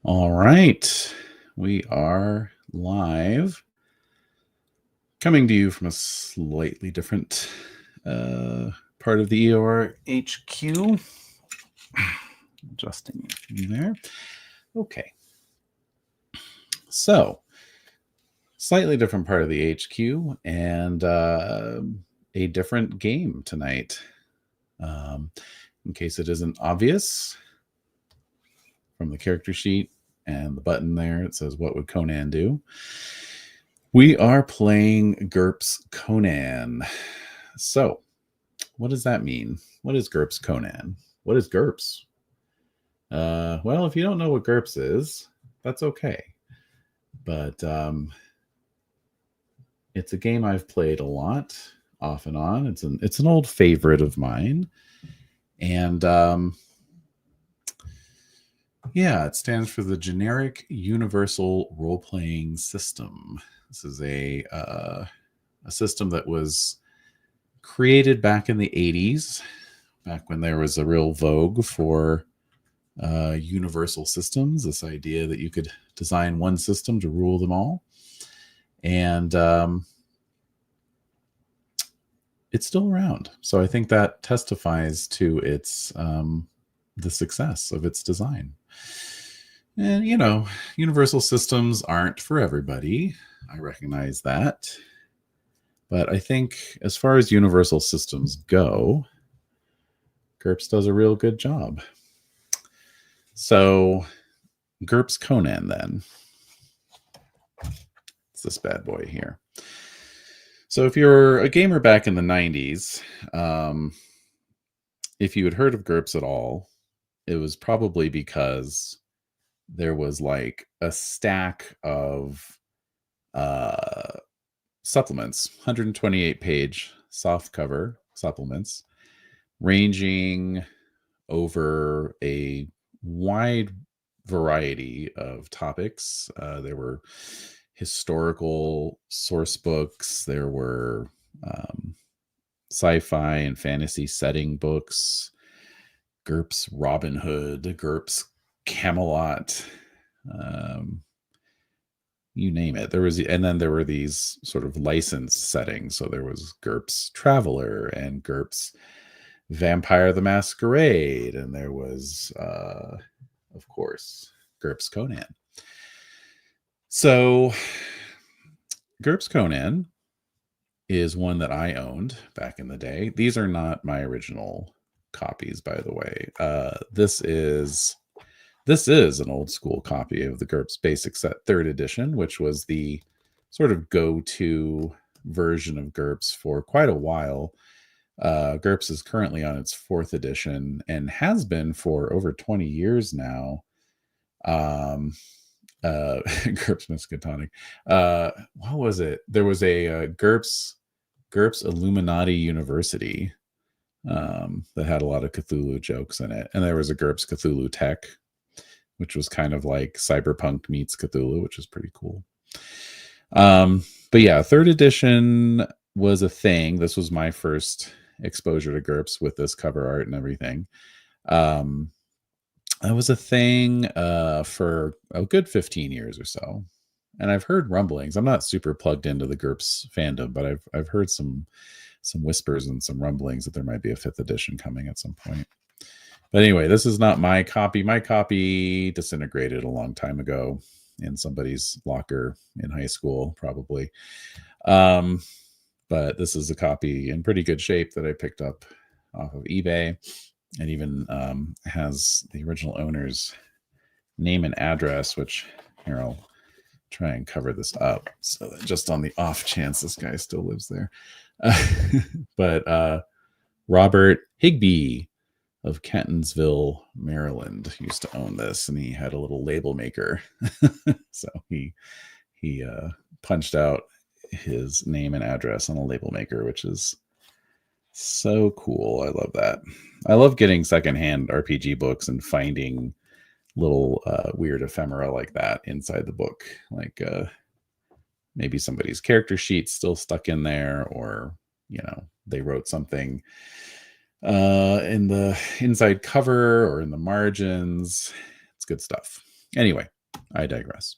All right. We are live, coming to you from a slightly different part of the EOR HQ. Adjusting there. Okay. So, slightly different part of the HQ and a different game tonight. In case it isn't obvious from the character sheet and the button there, it says, "What would Conan do?" We are playing GURPS Conan. So, what does that mean? What is GURPS Conan? What is GURPS? Well, if you don't know what GURPS is, that's okay. But it's a game I've played a lot, off and on. It's an old favorite of mine, and yeah, it stands for the Generic Universal Role-Playing System. This is a system that was created back in the 80s, back when there was a real vogue for universal systems, this idea that you could design one system to rule them all. And it's still around. So I think that testifies to its the success of its design. And, you know, universal systems aren't for everybody. I recognize that. But I think as far as universal systems go, GURPS does a real good job. So, GURPS Conan, then. It's this bad boy here. So if you're a gamer back in the 90s, if you had heard of GURPS at all, it was probably because there was like a stack of supplements, 128-page softcover supplements, ranging over a wide variety of topics. There were historical source books, there were sci-fi and fantasy setting books, GURPS Robin Hood, GURPS Camelot, you name it. And then there were these sort of licensed settings. So there was GURPS Traveler and GURPS Vampire the Masquerade, and there was, of course, GURPS Conan. So GURPS Conan is one that I owned back in the day. These are not my original copies, by the way. This is an old school copy of the GURPS Basic Set 3rd edition, which was the sort of go-to version of GURPS for quite a while. GURPS is currently on its 4th edition and has been for over 20 years now. GURPS Miskatonic. What was it? There was a GURPS Illuminati University that had a lot of Cthulhu jokes in it, and there was a GURPS Cthulhu Tech, which was kind of like Cyberpunk meets Cthulhu, which is pretty cool. But yeah, 3rd edition was a thing. This was my first exposure to GURPS with this cover art and everything. That was a thing for a good 15 years or so. And I've heard rumblings. I'm not super plugged into the GURPS fandom, but I've heard some whispers and some rumblings that there might be a 5th edition coming at some point. But anyway, this is not my copy. My copy disintegrated a long time ago in somebody's locker in high school, probably. But this is a copy in pretty good shape that I picked up off of eBay, and even has the original owner's name and address, which here, I'll try and cover this up so that just on the off chance this guy still lives there. But Robert Higbee of Catonsville, Maryland, used to own this, and he had a little label maker. So he punched out his name and address on a label maker, which is so cool. I love that. I love getting secondhand RPG books and finding little weird ephemera like that inside the book, like maybe somebody's character sheet still stuck in there, or they wrote something in the inside cover or in the margins. It's good stuff. Anyway, I digress.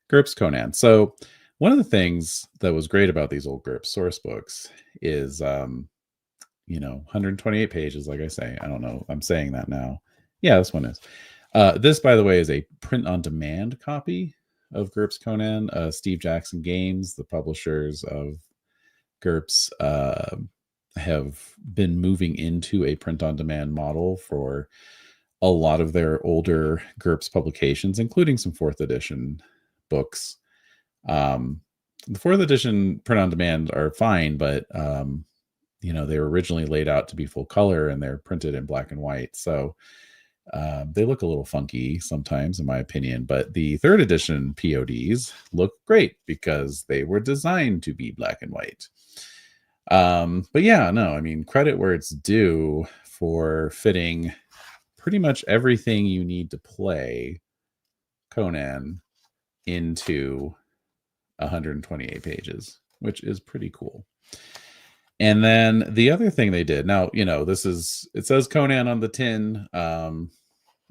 GURPS Conan. So one of the things that was great about these old GURPS source books is, 128 pages, like I say. I don't know. I'm saying that now. Yeah, this one is. This, by the way, is a print-on-demand copy of GURPS Conan. Steve Jackson Games, the publishers of GURPS, have been moving into a print-on-demand model for a lot of their older GURPS publications, including some 4th edition books. The 4th edition print-on-demand are fine, but they were originally laid out to be full color and they're printed in black and white. So they look a little funky sometimes, in my opinion. But the 3rd edition PODs look great because they were designed to be black and white. But yeah, no, I mean, credit where it's due for fitting pretty much everything you need to play Conan into 128 pages, which is pretty cool. And then the other thing they did, now, it says Conan on the tin.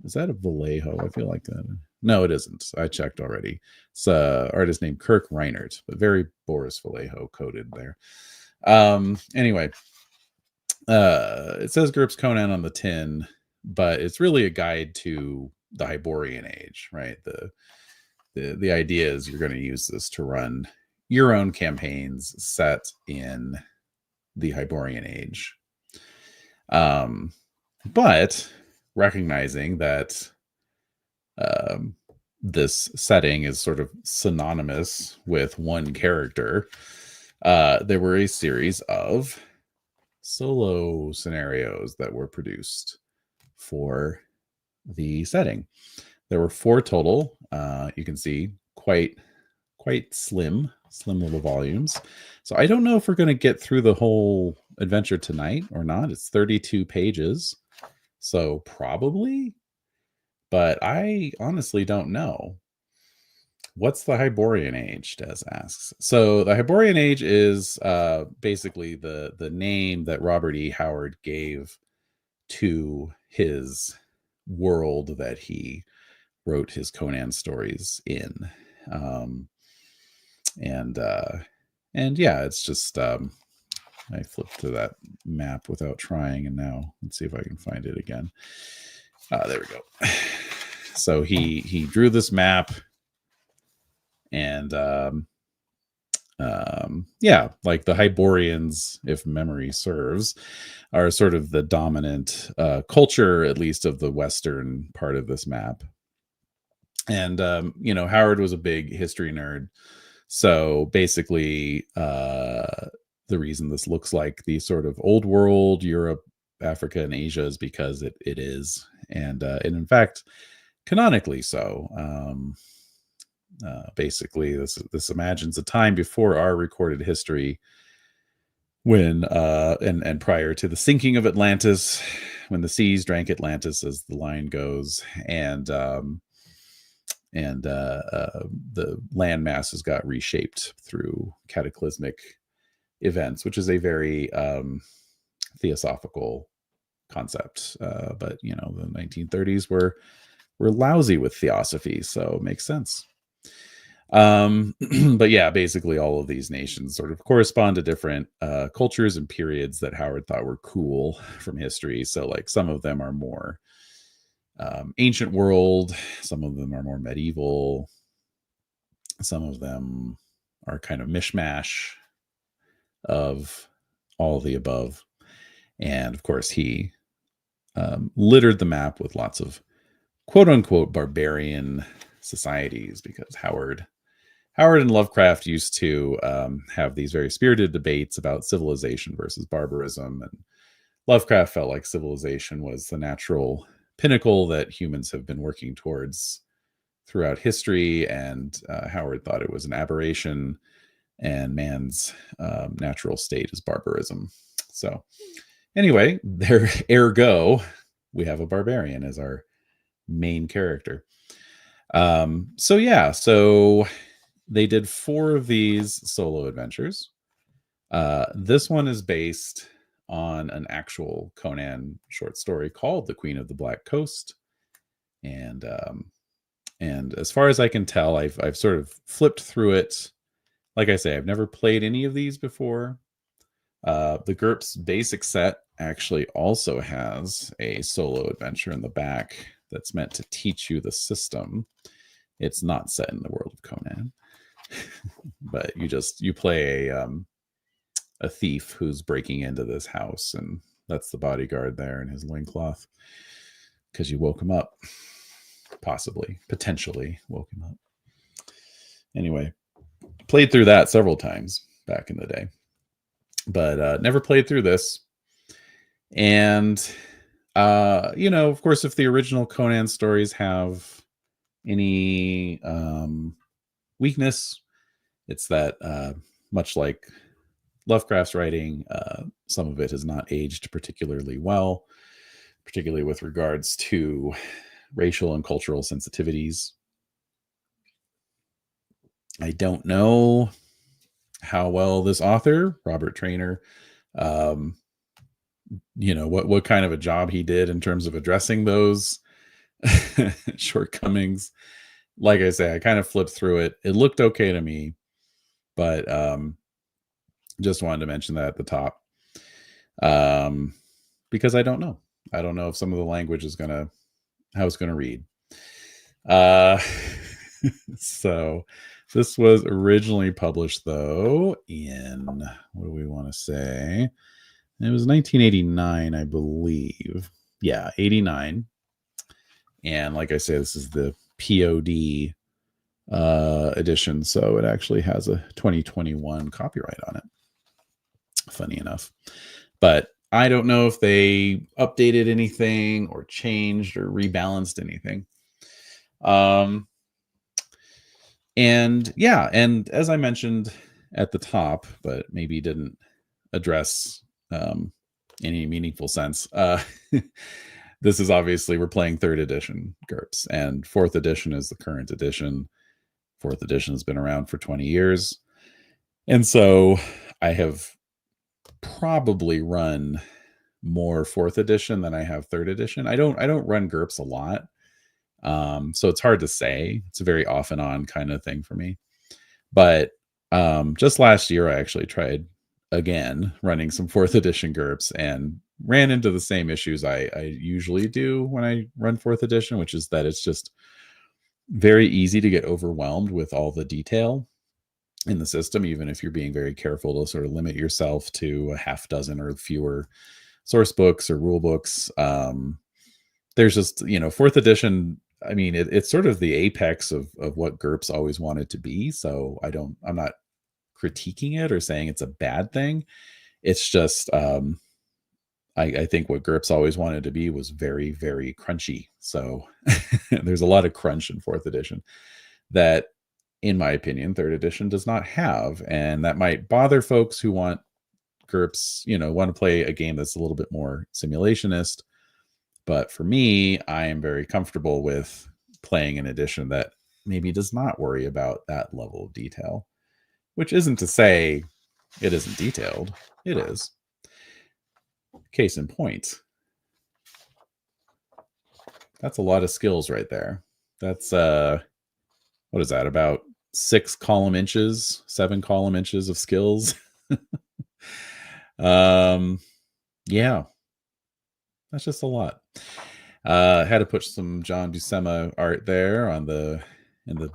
Is that a Vallejo? I feel like that. No, it isn't. I checked already. It's an artist named Kirk Reinert, but very Boris Vallejo coded there. Anyway, it says GURPS Conan on the tin, but it's really a guide to the Hyborian Age, right? The idea is you're going to use this to run your own campaigns set in the Hyborian Age. But recognizing that this setting is sort of synonymous with one character, there were a series of solo scenarios that were produced for the setting. There were 4 total. You can see quite slim little volumes. So I don't know if we're going to get through the whole adventure tonight or not. It's 32 pages. So probably, but I honestly don't know. What's the Hyborian Age, Des asks. So the Hyborian Age is basically the name that Robert E. Howard gave to his world that he wrote his Conan stories in. And yeah, it's just I flipped to that map without trying, and now let's see if I can find it again. There we go. So he drew this map, and yeah, like the Hyborians, if memory serves, are sort of the dominant culture, at least of the western part of this map. And Howard was a big history nerd. So basically, the reason this looks like the sort of old world, Europe, Africa, and Asia is because it is. And in fact, canonically so. Basically, this imagines a time before our recorded history when, and prior to the sinking of Atlantis, when the seas drank Atlantis, as the line goes, and the land masses got reshaped through cataclysmic events, which is a very theosophical concept. But the 1930s were lousy with theosophy, so it makes sense. But yeah, basically all of these nations sort of correspond to different cultures and periods that Howard thought were cool from history. So like some of them are more ancient world, some of them are more medieval, some of them are kind of mishmash of all of the above. And of course he littered the map with lots of quote unquote barbarian societies, because Howard and Lovecraft used to have these very spirited debates about civilization versus barbarism. And Lovecraft felt like civilization was the natural pinnacle that humans have been working towards throughout history. And Howard thought it was an aberration, and man's natural state is barbarism. So anyway, ergo, we have a barbarian as our main character. So they did 4 of these solo adventures. This one is based on an actual Conan short story called The Queen of the Black Coast. And And as far as I can tell, I've sort of flipped through it. Like I say, I've never played any of these before. The GURPS basic set actually also has a solo adventure in the back that's meant to teach you the system. It's not set in the world of Conan, but you play a thief who's breaking into this house, and that's the bodyguard there in his loincloth because you woke him up, potentially woke him up. Anyway, played through that several times back in the day, but never played through this. And of course, if the original Conan stories have any weakness, it's that much like Lovecraft's writing, some of it has not aged particularly well, particularly with regards to racial and cultural sensitivities. I don't know how well this author, Robert Traynor, what kind of a job he did in terms of addressing those shortcomings. Like I say, I kind of flipped through it. It looked okay to me, but just wanted to mention that at the top, because I don't know. I don't know if some of the language is how it's gonna read. So this was originally published, though, in, what do we want to say? It was 1989, I believe. Yeah, 89. And like I say, this is the POD edition, so it actually has a 2021 copyright on it. Funny enough. But I don't know if they updated anything or changed or rebalanced anything. And yeah, and as I mentioned at the top, but maybe didn't address any meaningful sense, this is obviously, we're playing 3rd edition GURPS, and 4th edition is the current edition. 4th edition has been around for 20 years. And so I have probably run more 4th edition than I have 3rd edition. I don't run GURPS a lot. So it's hard to say. It's a very off and on kind of thing for me. But just last year, I actually tried again running some 4th edition GURPS and ran into the same issues I usually do when I run 4th edition, which is that it's just very easy to get overwhelmed with all the detail in the system, even if you're being very careful to sort of limit yourself to a half dozen or fewer source books or rule books. There's just, 4th edition, I mean, it's sort of the apex of what GURPS always wanted to be. So I'm not critiquing it or saying it's a bad thing. It's just, I think what GURPS always wanted to be was very, very crunchy. So there's a lot of crunch in 4th edition that, in my opinion, 3rd edition does not have. And that might bother folks who want GURPS, want to play a game that's a little bit more simulationist. But for me, I am very comfortable with playing an edition that maybe does not worry about that level of detail, which isn't to say it isn't detailed. It is. Case in point. That's a lot of skills right there. That's, what is that, about 7 column inches of skills? Yeah. That's just a lot. Had to put some John Buscema art there in the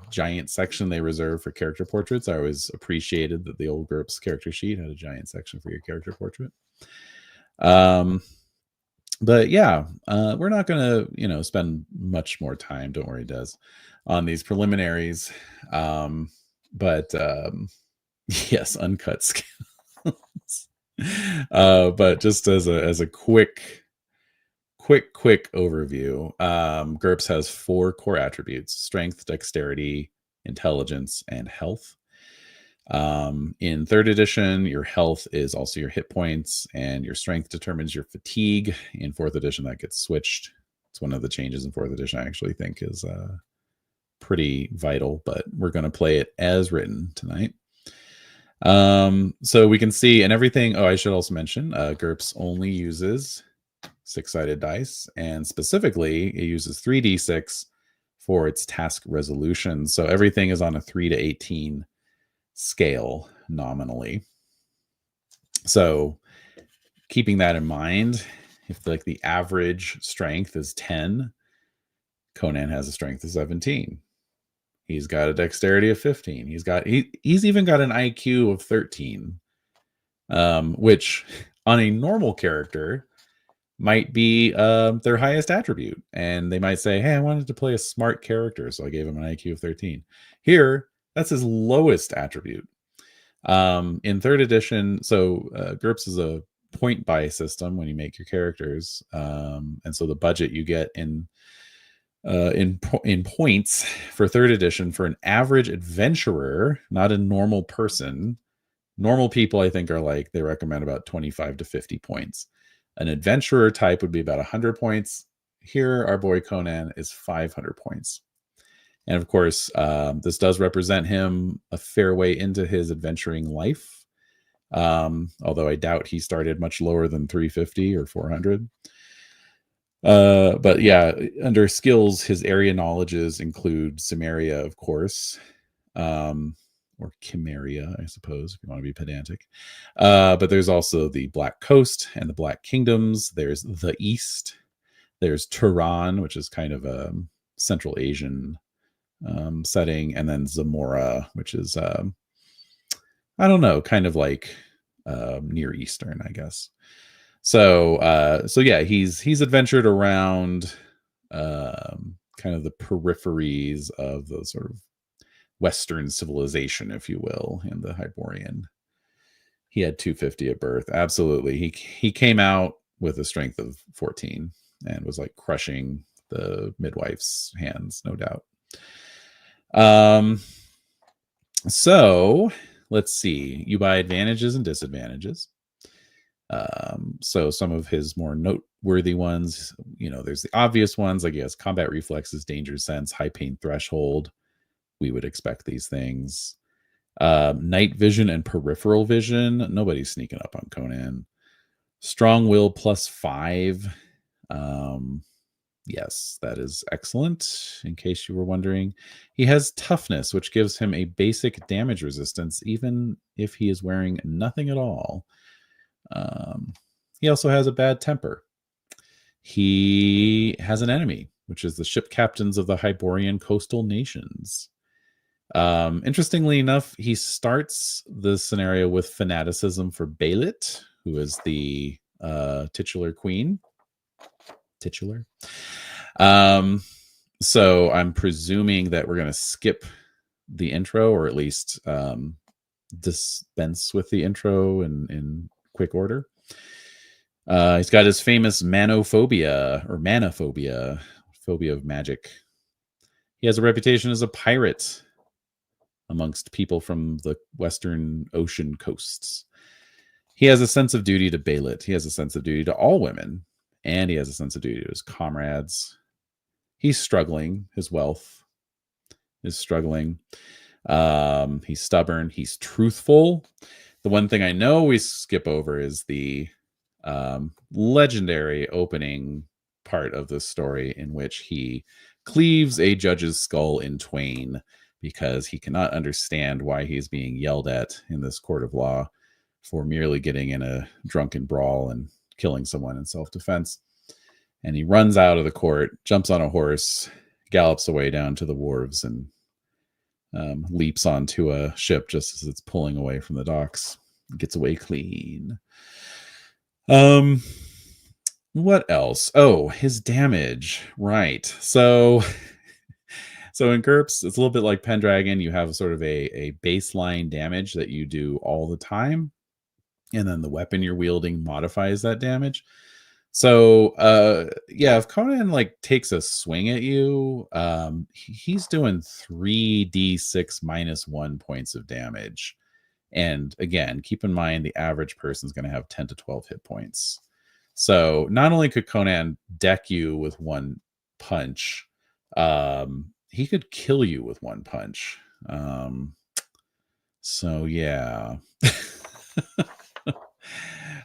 giant section they reserve for character portraits. I always appreciated that the old GURPS character sheet had a giant section for your character portrait. But yeah, we're not going to, spend much more time, don't worry, Des, on these preliminaries. But yes, uncut skills. But just as a quick overview, GURPS has 4 core attributes: strength, dexterity, intelligence, and health. In 3rd edition, your health is also your hit points, and your strength determines your fatigue. In 4th edition, that gets switched. It's one of the changes in 4th edition I actually think is pretty vital, but we're going to play it as written tonight. So we can see, and everything. Oh, I should also mention, GURPS only uses 6-sided dice, and specifically it uses 3d6, for its task resolution. So everything is on a 3 to 18 scale nominally. So keeping that in mind, if like the average strength is 10, Conan has a strength of 17. He's got a dexterity of 15. He's even got an IQ of 13, which on a normal character might be their highest attribute. And they might say, hey, I wanted to play a smart character, so I gave him an IQ of 13. Here, that's his lowest attribute. In third edition, so GURPS is a point buy system when you make your characters. And so the budget you get in points for third edition for an average adventurer, not a normal person. Normal people, I think, are like, they recommend about 25 to 50 points. An adventurer type would be about 100 points. Here, our boy Conan is 500 points. And of course, this does represent him a fair way into his adventuring life. Although I doubt he started much lower than 350 or 400. But yeah, under skills, his area knowledges include Cimmeria, of course, or Chimeria, I suppose, if you want to be pedantic. But there's also the Black Coast and the Black Kingdoms. There's the East. There's Turan, which is kind of a Central Asian setting, and then Zamora, which is I don't know, kind of like Near Eastern, I guess. So yeah, he's adventured around kind of the peripheries of the sort of Western civilization, if you will, in the Hyborian. He had 250 at birth. Absolutely. He came out with a strength of 14 and was like crushing the midwife's hands, no doubt. So let's see. You buy advantages and disadvantages. So some of his more noteworthy ones, there's the obvious ones, like he has combat reflexes, danger sense, high pain threshold. We would expect these things. Night vision and peripheral vision. Nobody's sneaking up on Conan. Strong will +5. Yes, that is excellent. In case you were wondering, he has toughness, which gives him a basic damage resistance, even if he is wearing nothing at all. He also has a bad temper. He has an enemy, which is the ship captains of the Hyborian coastal nations. Interestingly enough, he starts the scenario with fanaticism for Beilit, who is the titular queen. So I'm presuming that we're going to skip the intro, or at least dispense with the intro in quick order. He's got his famous manophobia, or manophobia, phobia of magic. He has a reputation as a pirate amongst people from the Western Ocean coasts. He has a sense of duty to Beilit. He has a sense of duty to all women, and he has a sense of duty to his comrades. He's struggling. His wealth is struggling. He's stubborn. He's truthful. The one thing I know we skip over is the legendary opening part of the story, in which he cleaves a judge's skull in twain because he cannot understand why he's being yelled at in this court of law for merely getting in a drunken brawl and killing someone in self-defense. And he runs out of the court, jumps on a horse, gallops away down to the wharves, and leaps onto a ship just as it's pulling away from the docks. Gets away clean. What else? Oh, his damage. Right. So in GURPS, it's a little bit like Pendragon. You have sort of a baseline damage that you do all the time, and then the weapon you're wielding modifies that damage. So yeah, if Conan like takes a swing at you, he's doing 3d6 -1 points of damage. And again, keep in mind the average person is going to have 10 to 12 hit points. So not only could Conan deck you with one punch, he could kill you with one punch. So yeah.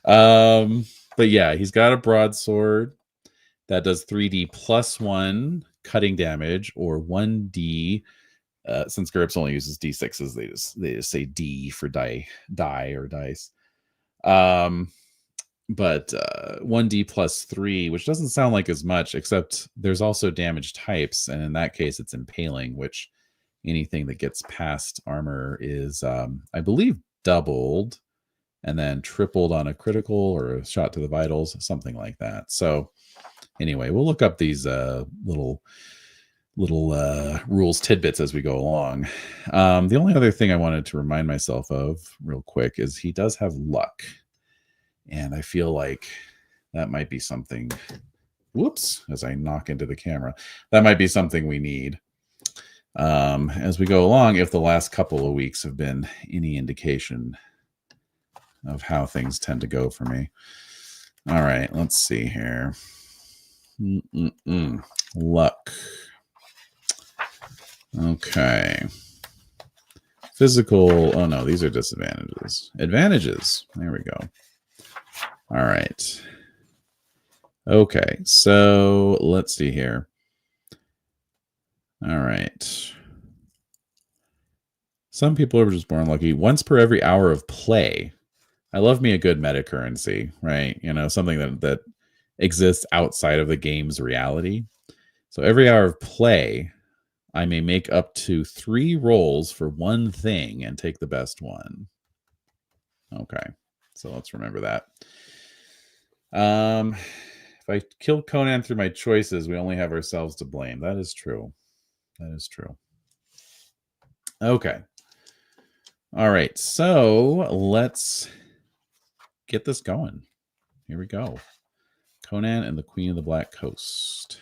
But yeah, he's got a broadsword. that does 3d plus 1 cutting damage, or 1d. Since GURPS only uses d6s, they just say D for die or dice. But 1d plus 3, which doesn't sound like as much, except there's also damage types, and in that case it's impaling, which anything that gets past armor is I believe doubled and then tripled on a critical or a shot to the vitals, something like that. So anyway, we'll look up these little rules tidbits as we go along. The only other thing I wanted to remind myself of real quick is he does have luck, and I feel like that might be something. Whoops, as I knock into the camera, that might be something we need as we go along, if the last couple of weeks have been any indication of how things tend to go for me. All right, let's see here. Luck. Okay. Physical. Oh no, these are disadvantages. Advantages. There we go. All right. Okay, so let's see here. All right. Some people are just born lucky. Once per every hour of play. I love me a good meta currency, right? You know, something that exists outside of the game's reality. So every hour of play, I may make up to 3 rolls for one thing and take the best one. Okay, so let's remember that. If I killed Conan through my choices, we only have ourselves to blame. That is true. That is true. Okay. All right, so let's get this going. Here we go. Conan and the Queen of the Black Coast.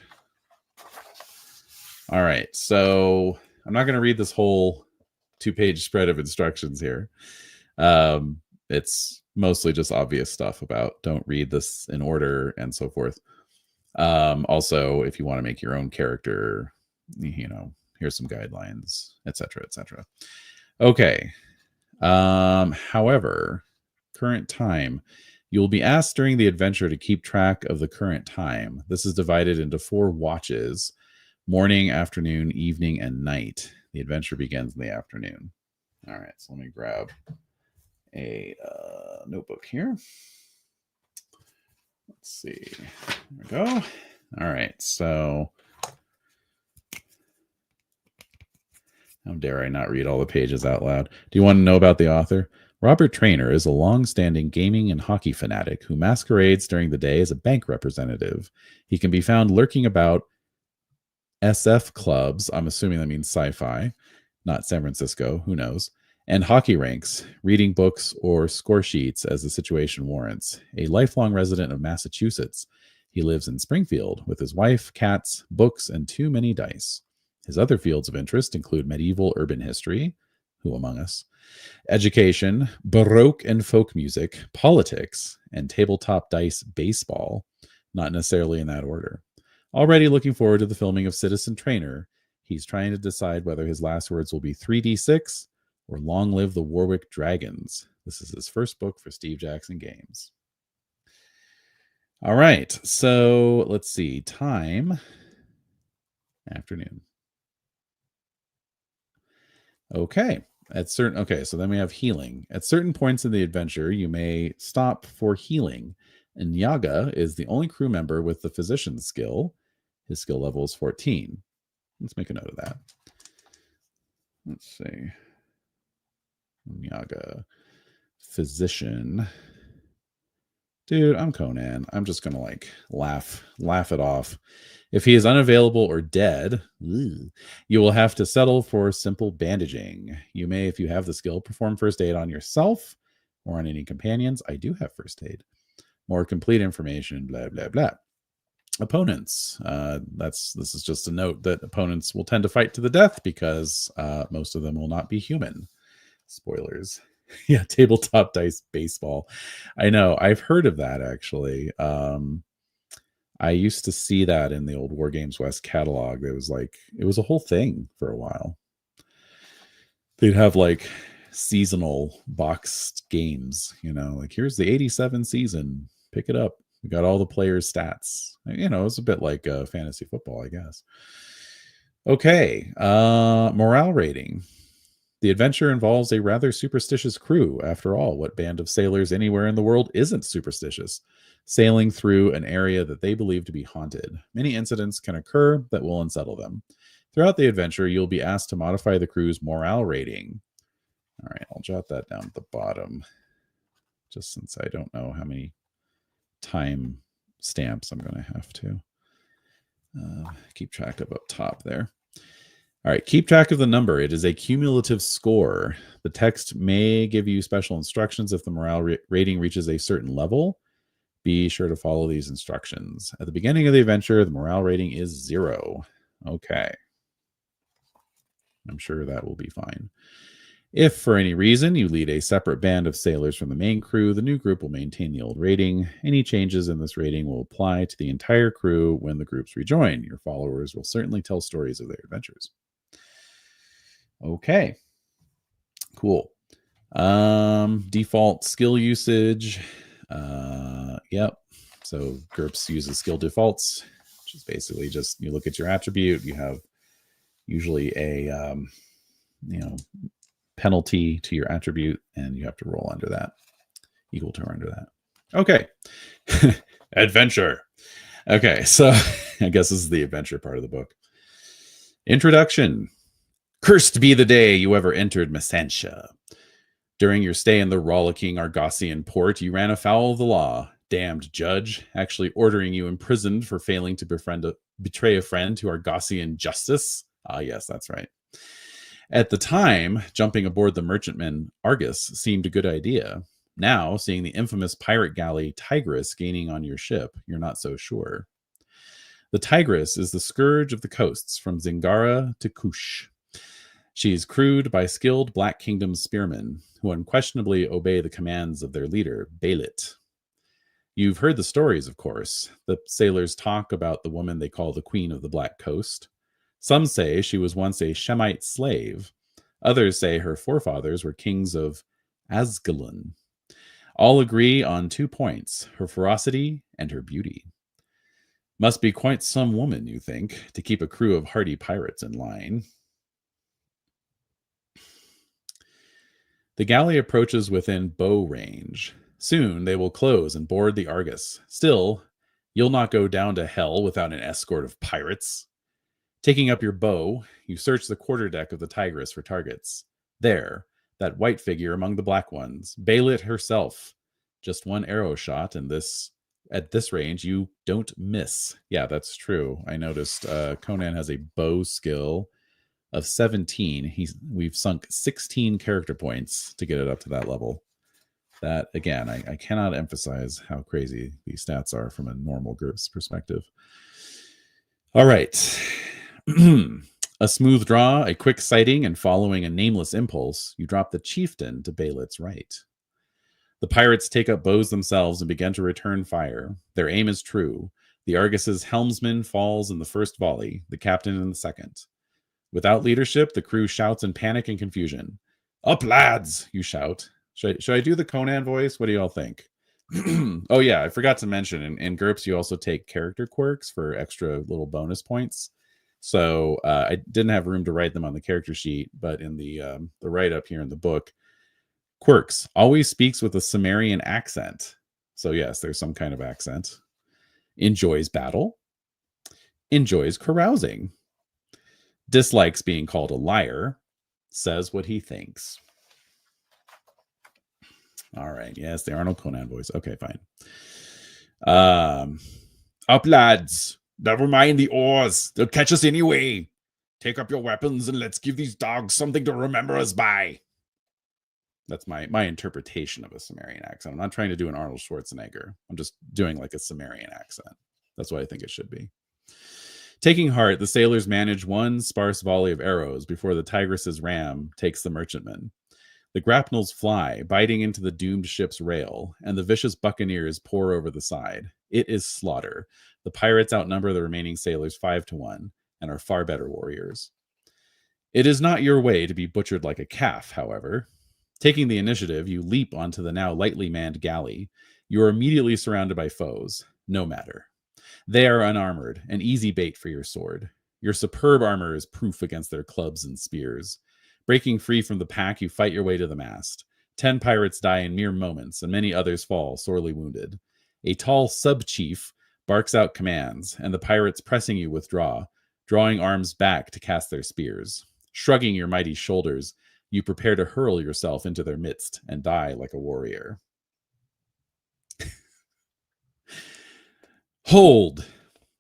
All right, so I'm not going to read this whole 2-page spread of instructions here. It's mostly just obvious stuff about don't read this in order and so forth. Also, if you want to make your own character, you know, here's some guidelines, etc., etc. Okay. However, current time. You will be asked during the adventure to keep track of the current time. This is divided into 4 watches: morning, afternoon, evening, and night. The adventure begins in the afternoon. All right, so let me grab a notebook here. Let's see. There we go. All right, so how dare I not read all the pages out loud? Do you want to know about the author? Robert Traynor is a long-standing gaming and hockey fanatic who masquerades during the day as a bank representative. He can be found lurking about SF clubs, I'm assuming that means sci-fi, not San Francisco, who knows, and hockey rinks, reading books or score sheets as the situation warrants. A lifelong resident of Massachusetts, he lives in Springfield with his wife, cats, books, and too many dice. His other fields of interest include medieval urban history, who among us, education, Baroque and folk music, politics, and tabletop dice baseball, not necessarily in that order. Already looking forward to the filming of Citizen Traynor, he's trying to decide whether his last words will be 3d6 or long live the Warwick Dragons. This is his first book for Steve Jackson Games. All right, so let's see. Time, afternoon. Okay. So then we have healing. At certain points in the adventure, you may stop for healing. And Yaga is the only crew member with the physician's skill. His skill level is 14. Let's make a note of that. Let's see. Yaga, physician. Dude, I'm Conan. I'm just gonna like laugh it off. If he is unavailable or dead, you will have to settle for simple bandaging. You may, if you have the skill, perform first aid on yourself or on any companions. I do have first aid. More complete information, blah, blah, blah. Opponents. This is just a note that opponents will tend to fight to the death because most of them will not be human. Spoilers. Yeah, tabletop dice baseball. I know. I've heard of that, actually. I used to see that in the old War Games West catalog. It was a whole thing for a while. They'd have like seasonal boxed games, you know, like here's the 87 season, pick it up, We got all the players' stats. You know, it's a bit like fantasy football, I guess. Okay, morale rating. The adventure involves a rather superstitious crew. After all, what band of sailors anywhere in the world isn't superstitious? Sailing through an area that they believe to be haunted. Many incidents can occur that will unsettle them. Throughout the adventure, you'll be asked to modify the crew's morale rating. All right, I'll jot that down at the bottom, just since I don't know how many time stamps I'm going to have to keep track of up top there. All right, keep track of the number. It is a cumulative score. The text may give you special instructions if the morale rating reaches a certain level. Be sure to follow these instructions. At the beginning of the adventure, the morale rating is 0. Okay. I'm sure that will be fine. If for any reason you lead a separate band of sailors from the main crew, the new group will maintain the old rating. Any changes in this rating will apply to the entire crew when the groups rejoin. Your followers will certainly tell stories of their adventures. Okay, cool. Default skill usage. Yep. So GURPS uses skill defaults, which is basically just you look at your attribute. You have usually a penalty to your attribute, and you have to roll under that, equal to or under that. Okay. Adventure. Okay, so I guess this is the adventure part of the book. Introduction. Cursed be the day you ever entered Messantia. During your stay in the rollicking Argosian port, you ran afoul of the law. Damned judge, actually ordering you imprisoned for failing to betray a friend to Argosian justice. Ah, yes, that's right. At the time, jumping aboard the merchantman Argus seemed a good idea. Now, seeing the infamous pirate galley Tigris gaining on your ship, you're not so sure. The Tigris is the scourge of the coasts from Zingara to Kush. She is crewed by skilled Black Kingdom spearmen, who unquestionably obey the commands of their leader, Bailit. You've heard the stories, of course. The sailors talk about the woman they call the Queen of the Black Coast. Some say she was once a Shemite slave. Others say her forefathers were kings of Asgalon. All agree on 2 points, her ferocity and her beauty. Must be quite some woman, you think, to keep a crew of hardy pirates in line. The galley approaches within bow range. Soon they will close and board the Argus. Still, you'll not go down to hell without an escort of pirates. Taking up your bow, you search the quarterdeck of the Tigris for targets. There, that white figure among the black ones, Bailit herself. Just one arrow shot, and at this range, you don't miss. Yeah, that's true. I noticed Conan has a bow skill of 17. We've sunk 16 character points to get it up to that level. That, again, I cannot emphasize how crazy these stats are from a normal GURPS perspective. All right. A smooth draw, a quick sighting, and following a nameless impulse, you drop the chieftain to Bailit's right. The pirates take up bows themselves and begin to return fire. Their aim is true. The Argus's helmsman falls in the first volley, the captain in the second. Without leadership, the crew shouts in panic and confusion. Up, lads, you shout. Should I do the Conan voice? What do y'all think? Oh, yeah, I forgot to mention, in GURPS, you also take character quirks for extra little bonus points. So I didn't have room to write them on the character sheet, but in the write-up here in the book, quirks always speaks with a Sumerian accent. So yes, there's some kind of accent. Enjoys battle. Enjoys carousing. Dislikes being called a liar. Says what he thinks. All right. Yes, the Arnold Conan voice. Okay, fine. Up, lads. Never mind the oars. They'll catch us anyway. Take up your weapons and let's give these dogs something to remember us by. That's my interpretation of a Sumerian accent. I'm not trying to do an Arnold Schwarzenegger. I'm just doing like a Sumerian accent. That's what I think it should be. Taking heart, the sailors manage one sparse volley of arrows before the Tigris's ram takes the merchantman. The grapnels fly, biting into the doomed ship's rail, and the vicious buccaneers pour over the side. It is slaughter. The pirates outnumber the remaining sailors 5-1 and are far better warriors. It is not your way to be butchered like a calf, however. Taking the initiative, you leap onto the now lightly manned galley. You are immediately surrounded by foes. No matter. They are unarmored, an easy bait for your sword. Your superb armor is proof against their clubs and spears. Breaking free from the pack, you fight your way to the mast. 10 pirates die in mere moments, and many others fall, sorely wounded. A tall sub-chief barks out commands, and the pirates pressing you withdraw, drawing arms back to cast their spears. Shrugging your mighty shoulders, you prepare to hurl yourself into their midst and die like a warrior. Hold!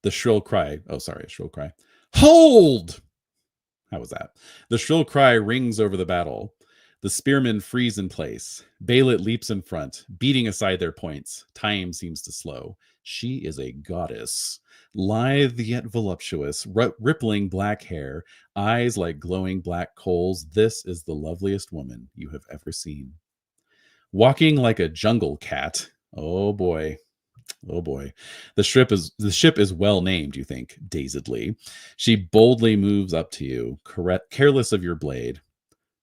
The shrill cry. Oh, sorry, a shrill cry. Hold! How was that? The shrill cry rings over the battle. The spearmen freeze in place. Baelit leaps in front, beating aside their points. Time seems to slow. She is a goddess. Lithe yet voluptuous, rippling black hair, eyes like glowing black coals. This is the loveliest woman you have ever seen. Walking like a jungle cat. Oh boy. Oh boy. The ship is well named, you think, dazedly. She boldly moves up to you, careless of your blade.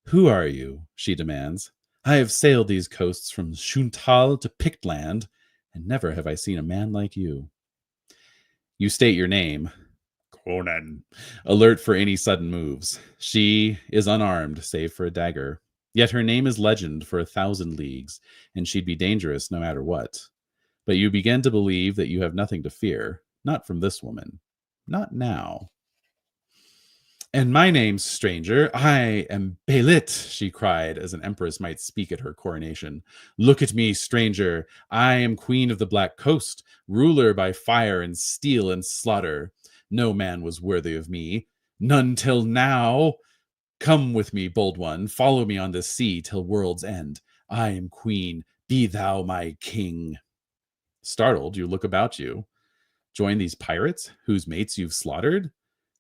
Who are you? She demands. I have sailed these coasts from Shuntal to Pictland, and never have I seen a man like you. You state your name. Conan. Alert for any sudden moves. She is unarmed, save for a dagger. Yet her name is legend for 1,000 leagues, and she'd be dangerous no matter what. But you begin to believe that you have nothing to fear, not from this woman. Not now. And my name's stranger. I am Baelit, she cried, as an empress might speak at her coronation. Look at me, stranger. I am queen of the Black Coast, ruler by fire and steel and slaughter. No man was worthy of me. None till now. Come with me, bold one. Follow me on this sea till world's end. I am queen. Be thou my king. Startled, you look about you. Join these pirates whose mates you've slaughtered?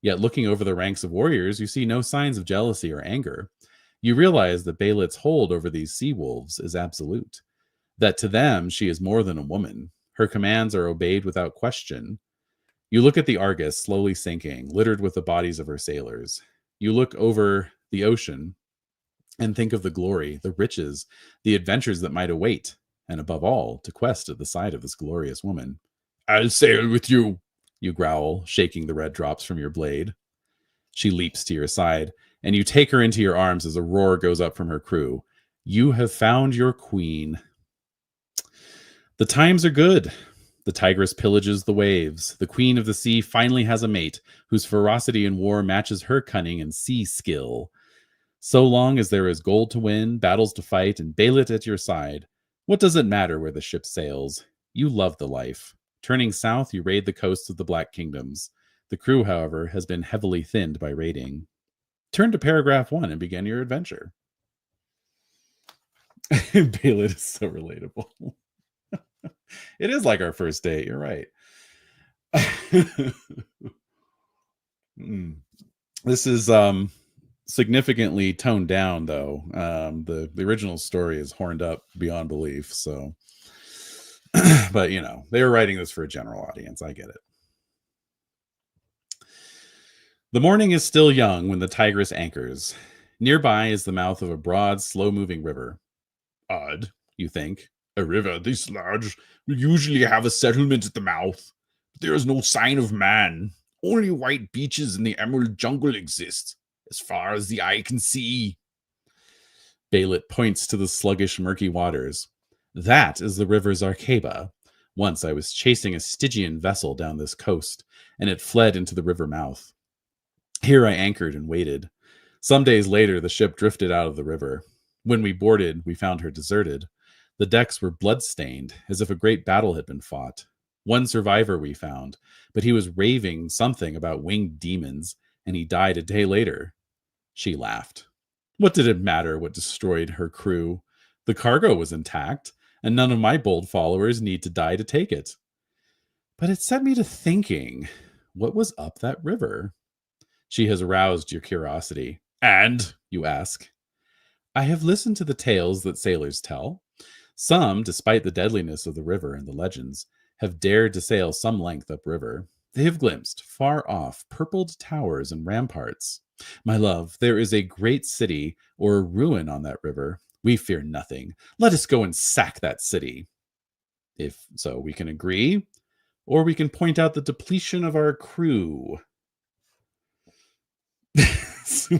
Yet looking over the ranks of warriors, you see no signs of jealousy or anger. You realize that Baelit's hold over these sea wolves is absolute, that to them she is more than a woman. Her commands are obeyed without question. You look at the Argus slowly sinking, littered with the bodies of her sailors. You look over the ocean and think of the glory, the riches, the adventures that might await, and above all, to quest at the side of this glorious woman. I'll sail with you, you growl, shaking the red drops from your blade. She leaps to your side, and you take her into your arms as a roar goes up from her crew. You have found your queen. The times are good. The tigress pillages the waves. The queen of the sea finally has a mate whose ferocity in war matches her cunning and sea skill. So long as there is gold to win, battles to fight, and Baelit at your side, what does it matter where the ship sails? You love the life. Turning south, you raid the coasts of the Black Kingdoms. The crew, however, has been heavily thinned by raiding. Turn to paragraph 1 and begin your adventure. Baelit is so relatable. It is like our first date. You're right. This is significantly toned down, though. The original story is horned up beyond belief. So, but you know, they were writing this for a general audience. I get it. The morning is still young when the Tigress anchors. Nearby is the mouth of a broad, slow-moving river. Odd, you think. A river this large will usually have a settlement at the mouth. But there is no sign of man. Only white beaches in the emerald jungle exist, as far as the eye can see. Baelit points to the sluggish, murky waters. That is the river Zarkeba. Once I was chasing a Stygian vessel down this coast, and it fled into the river mouth. Here I anchored and waited. Some days later, the ship drifted out of the river. When we boarded, we found her deserted. The decks were blood-stained, as if a great battle had been fought. One survivor we found, but he was raving something about winged demons, and he died a day later. She laughed. What did it matter what destroyed her crew? The cargo was intact, and none of my bold followers need to die to take it. But it set me to thinking, what was up that river? She has aroused your curiosity. And, you ask, I have listened to the tales that sailors tell. Some, despite the deadliness of the river and the legends, have dared to sail some length upriver. They have glimpsed, far off, purpled towers and ramparts. My love, there is a great city or a ruin on that river. We fear nothing. Let us go and sack that city. If so, we can agree. Or we can point out the depletion of our crew. I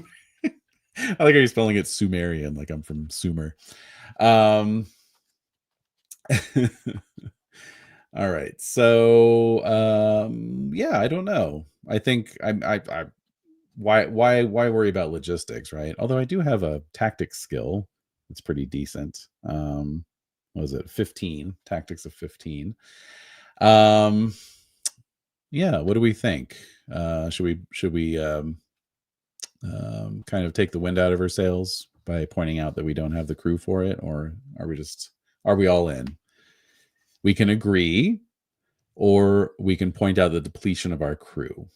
like how you're spelling it Sumerian, like I'm from Sumer. All right. So yeah, I don't know. I think I why worry about logistics, right? Although I do have a tactics skill. It's pretty decent. What was it? 15. Tactics of 15. Yeah, what do we think? Should we kind of take the wind out of our sails by pointing out that we don't have the crew for it, or are we all in? We can agree, or we can point out the depletion of our crew.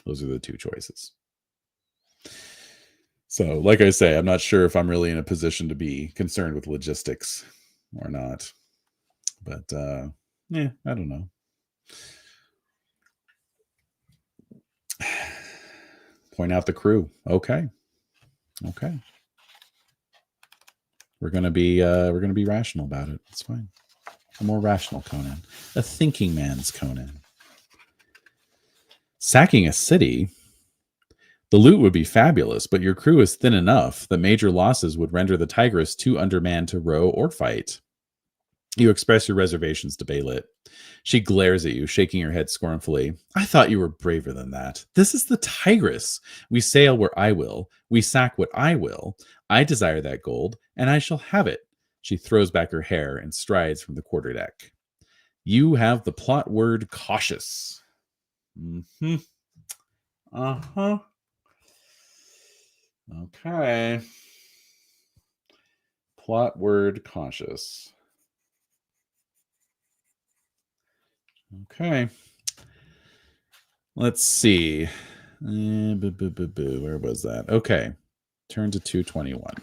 Those are the two choices. So, like I say, I'm not sure if I'm really in a position to be concerned with logistics or not. But yeah, I don't know. Point out the crew. Okay. We're gonna be rational about it. It's fine. A more rational Conan. A thinking man's Conan. Sacking a city? The loot would be fabulous, but your crew is thin enough that major losses would render the Tigress too undermanned to row or fight. You express your reservations to Baylit. She glares at you, shaking her head scornfully. I thought you were braver than that. This is the Tigress. We sail where I will. We sack what I will. I desire that gold, and I shall have it. She throws back her hair and strides from the quarterdeck. You have the plot word cautious. Mm-hmm. Uh-huh. Okay. Plot word cautious. Okay. Let's see. Where was that? Okay. Turn to 221.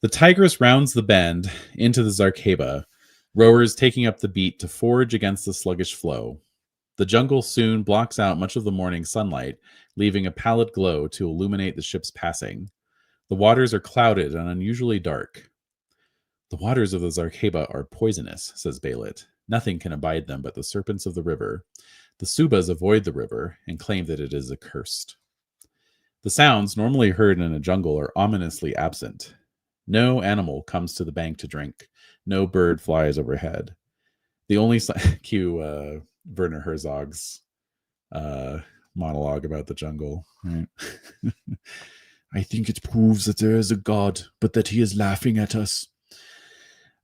The Tigress rounds the bend into the Zarkeba, rowers taking up the beat to forge against the sluggish flow. The jungle soon blocks out much of the morning sunlight, leaving a pallid glow to illuminate the ship's passing. The waters are clouded and unusually dark. The waters of the Zarkeba are poisonous, says Baylit. Nothing can abide them but the serpents of the river. The Subas avoid the river and claim that it is accursed. The sounds normally heard in a jungle are ominously absent. No animal comes to the bank to drink. No bird flies overhead. The only cue Werner Herzog's monologue about the jungle. Right? I think it proves that there is a God, but that he is laughing at us.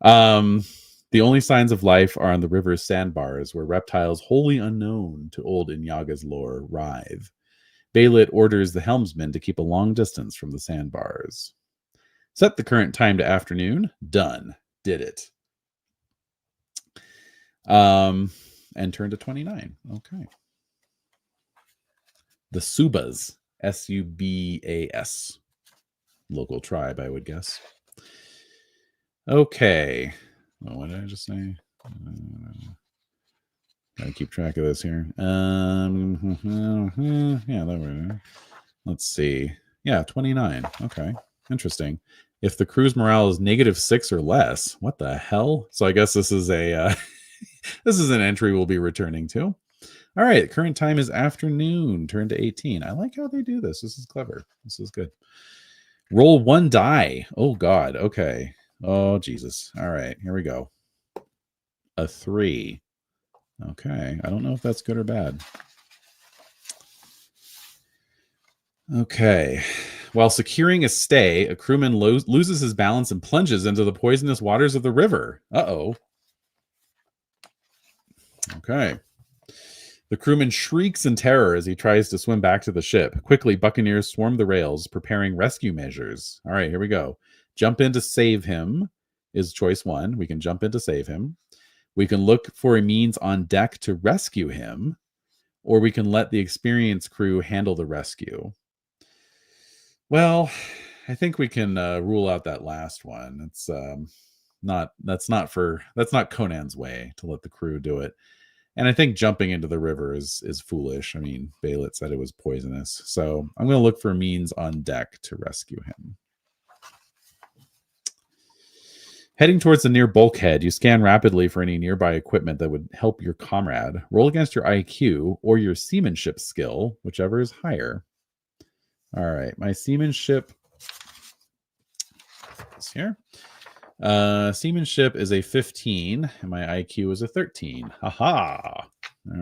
The only signs of life are on the river's sandbars, where reptiles wholly unknown to old Inyaga's lore writhe. Baylit orders the helmsman to keep a long distance from the sandbars. Set the current time to afternoon. Done. Did it. And turn to 29. Okay. The Subas. Subas. Local tribe, I would guess. Okay. Oh, what did I just say? Gotta keep track of this here. Yeah, that way. Let's see. Yeah, 29. Okay. Interesting. If the crew's morale is -6 or less, what the hell? So I guess this is a this is an entry we'll be returning to. All right, current time is afternoon. Turn to 18. I like how they do this. This is clever. This is good. Roll 1 die. Oh God. Okay. Oh Jesus. All right, here we go. A 3. Okay. I don't know if that's good or bad. Okay. While securing a stay, a crewman loses his balance and plunges into the poisonous waters of the river. Uh-oh. Okay. The crewman shrieks in terror as he tries to swim back to the ship. Quickly, buccaneers swarm the rails, preparing rescue measures. All right, here we go. Jump in to save him is choice 1. We can jump in to save him. We can look for a means on deck to rescue him, or we can let the experienced crew handle the rescue. Well, I think we can rule out that last one. It's that's not Conan's way to let the crew do it. And I think jumping into the river is foolish. I mean, Baylit said it was poisonous. So I'm going to look for a means on deck to rescue him. Heading towards the near bulkhead, you scan rapidly for any nearby equipment that would help your comrade. Roll against your IQ or your seamanship skill, whichever is higher. All right, my seamanship is here. Seamanship is a 15, and my IQ is a 13. Haha. All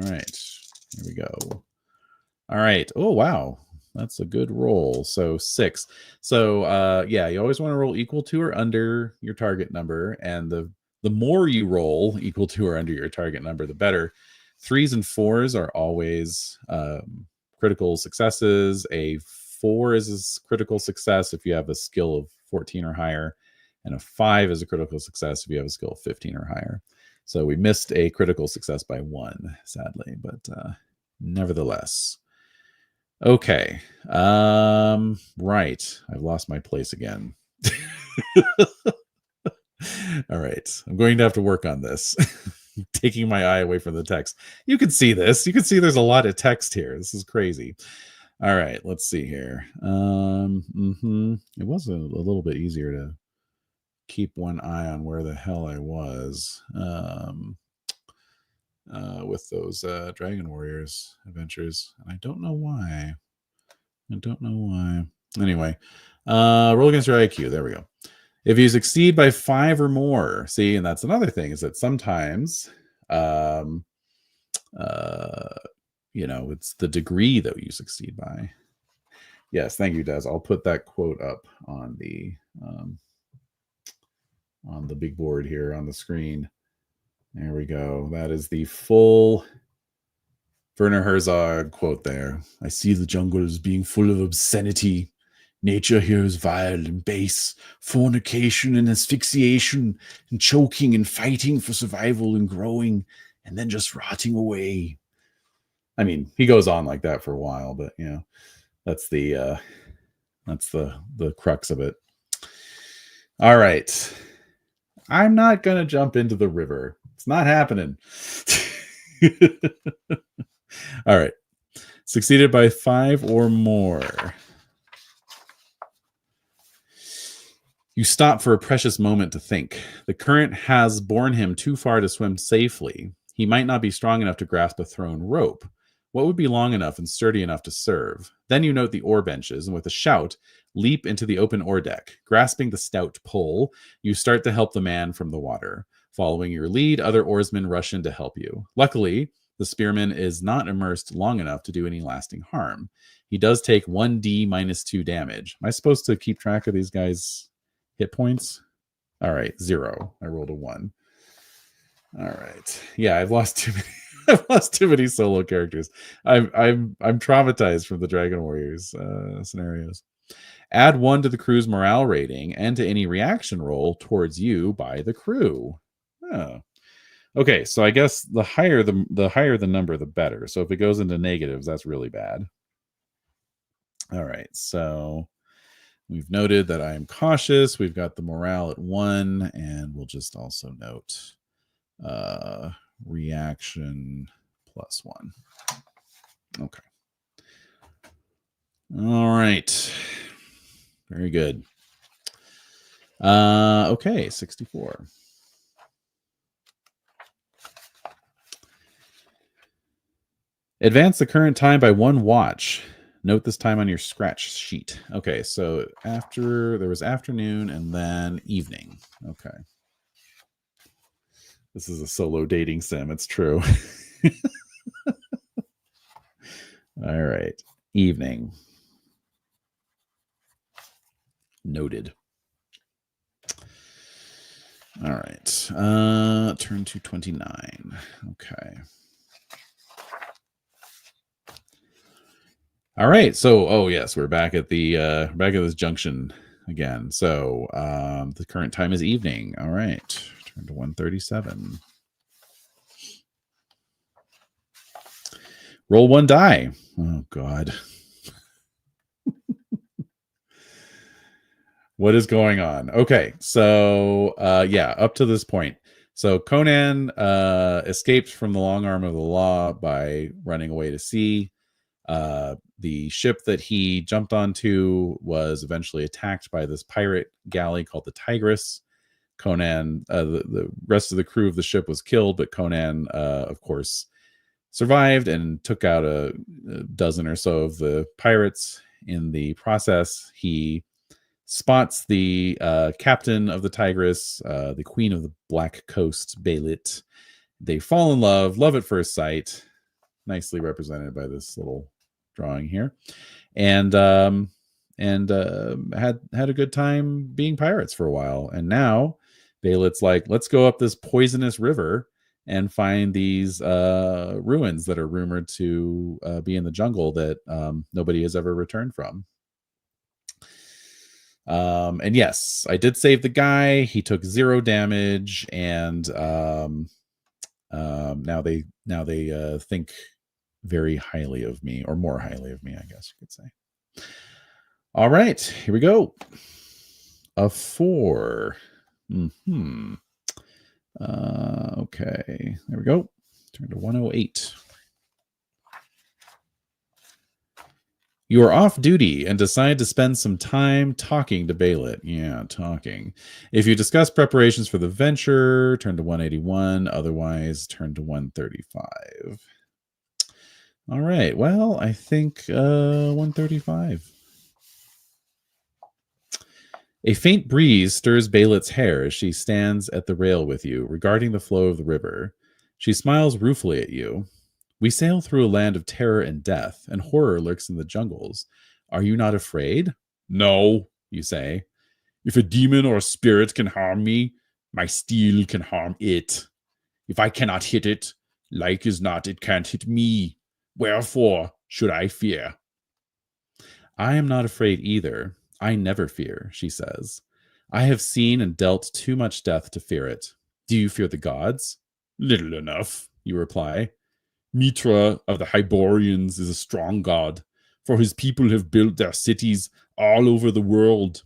right, here we go. All right. Oh, wow. That's a good roll. So 6. So yeah, you always want to roll equal to or under your target number. And the more you roll equal to or under your target number, the better. 3s and 4s are always critical successes. A 4 is a critical success if you have a skill of 14 or higher. And a 5 is a critical success if you have a skill of 15 or higher. So we missed a critical success by 1, sadly, but nevertheless. Okay. Right. I've lost my place again. All right. I'm going to have to work on this. Taking my eye away from the text. You can see this. You can see there's a lot of text here. This is crazy. All right. Let's see here. It was a little bit easier to keep one eye on where the hell I was. With those Dragon Warriors adventures. And I don't know why. Anyway, roll against your IQ. There we go. If you succeed by 5 or more, see, and that's another thing, is that sometimes, it's the degree that you succeed by. Yes, thank you, Des. I'll put that quote up on the big board here on the screen. There we go. That is the full Werner Herzog quote there. I see the jungle as being full of obscenity. Nature here is vile and base, fornication and asphyxiation, and choking and fighting for survival and growing, and then just rotting away. I mean, he goes on like that for a while, but that's the crux of it. All right. I'm not going to jump into the river. It's not happening. All right. Succeeded by 5 or more. You stop for a precious moment to think. The current has borne him too far to swim safely. He might not be strong enough to grasp a thrown rope. What would be long enough and sturdy enough to serve? Then you note the oar benches, and with a shout, leap into the open oar deck. Grasping the stout pole, you start to help the man from the water. Following your lead, other oarsmen rush in to help you. Luckily, the spearman is not immersed long enough to do any lasting harm. He does take 1d minus 2 damage. Am I supposed to keep track of these guys' hit points? All right, 0. I rolled a 1. All right. Yeah, I've lost too many. I've lost too many solo characters. I'm traumatized from the Dragon Warriors scenarios. Add 1 to the crew's morale rating and to any reaction roll towards you by the crew. Oh. Okay, so I guess the higher the number, the better. So if it goes into negatives, that's really bad. All right, so we've noted that I am cautious. We've got the morale at 1, and we'll just also note reaction +1. Okay. All right. Very good. Okay, 64. Advance the current time by 1 watch. Note this time on your scratch sheet. Okay, so there was afternoon and then evening. Okay. This is a solo dating sim. It's true. All right. Evening. Noted. All right. Turn to 29. Okay. All right. So, yes, we're back at this junction again. So, the current time is evening. All right. Turn to 137. Roll 1 die. Oh, God. What is going on? Okay. So, up to this point. So Conan escaped from the long arm of the law by running away to sea. The ship that he jumped onto was eventually attacked by this pirate galley called the Tigress. Conan, the rest of the crew of the ship was killed, but Conan, of course, survived and took out a dozen or so of the pirates. In the process, he spots the captain of the Tigris, the queen of the Black Coast, Beilit. They fall in love at first sight, nicely represented by this little drawing here, and had a good time being pirates for a while. And now Beilit's like, let's go up this poisonous river and find these ruins that are rumored to be in the jungle that nobody has ever returned from. And yes, I did save the guy. He took 0 damage, and now they think very highly of me, or more highly of me, I guess you could say. All right, here we go. A 4. Okay, there we go. Turn to 108. You are off duty and decide to spend some time talking to Beilit. Yeah, talking. If you discuss preparations for the venture, turn to 181. Otherwise, turn to 135. All right. Well, I think 135. A faint breeze stirs Beilit's hair as she stands at the rail with you, regarding the flow of the river. She smiles ruefully at you. We sail through a land of terror and death, and horror lurks in the jungles. Are you not afraid? No, you say. If a demon or a spirit can harm me, my steel can harm it. If I cannot hit it, like as not it can't hit me. Wherefore should I fear? I am not afraid either. I never fear, she says. I have seen and dealt too much death to fear it. Do you fear the gods? Little enough, you reply. Mitra of the Hyborians is a strong god, for his people have built their cities all over the world.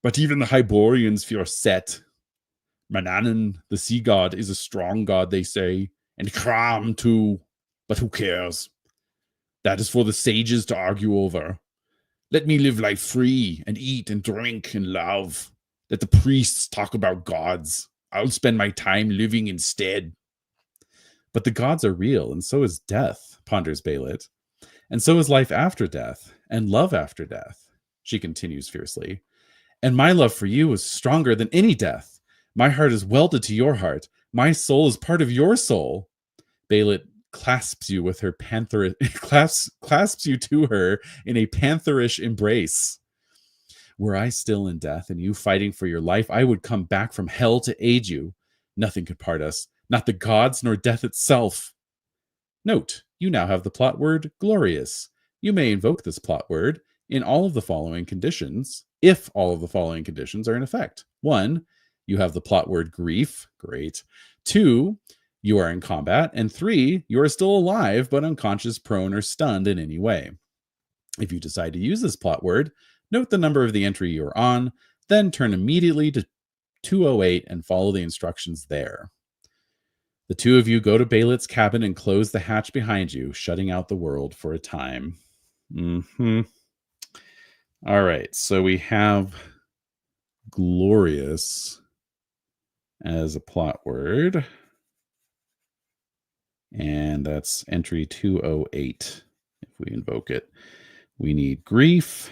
But even the Hyborians fear Set. Manannan, the sea god, is a strong god, they say, and Kram too. But who cares? That is for the sages to argue over. Let me live life free and eat and drink and love. Let the priests talk about gods. I'll spend my time living instead. But the gods are real, and so is death, ponders Beilit. And so is life after death, and love after death, she continues fiercely. And my love for you is stronger than any death. My heart is welded to your heart. My soul is part of your soul. Beilit clasps you with her clasps you to her in a pantherish embrace. Were I still in death and you fighting for your life, I would come back from hell to aid you. Nothing could part us, not the gods nor death itself. Note, you now have the plot word glorious. You may invoke this plot word in all of the following conditions, if all of the following conditions are in effect. 1, you have the plot word grief. Great. 2, you are in combat. And 3, you are still alive, but unconscious, prone, or stunned in any way. If you decide to use this plot word, note the number of the entry you are on, then turn immediately to 208 and follow the instructions there. The two of you go to Beilit's cabin and close the hatch behind you, shutting out the world for a time. All right, so we have glorious as a plot word. And that's entry 208 if we invoke it. We need grief.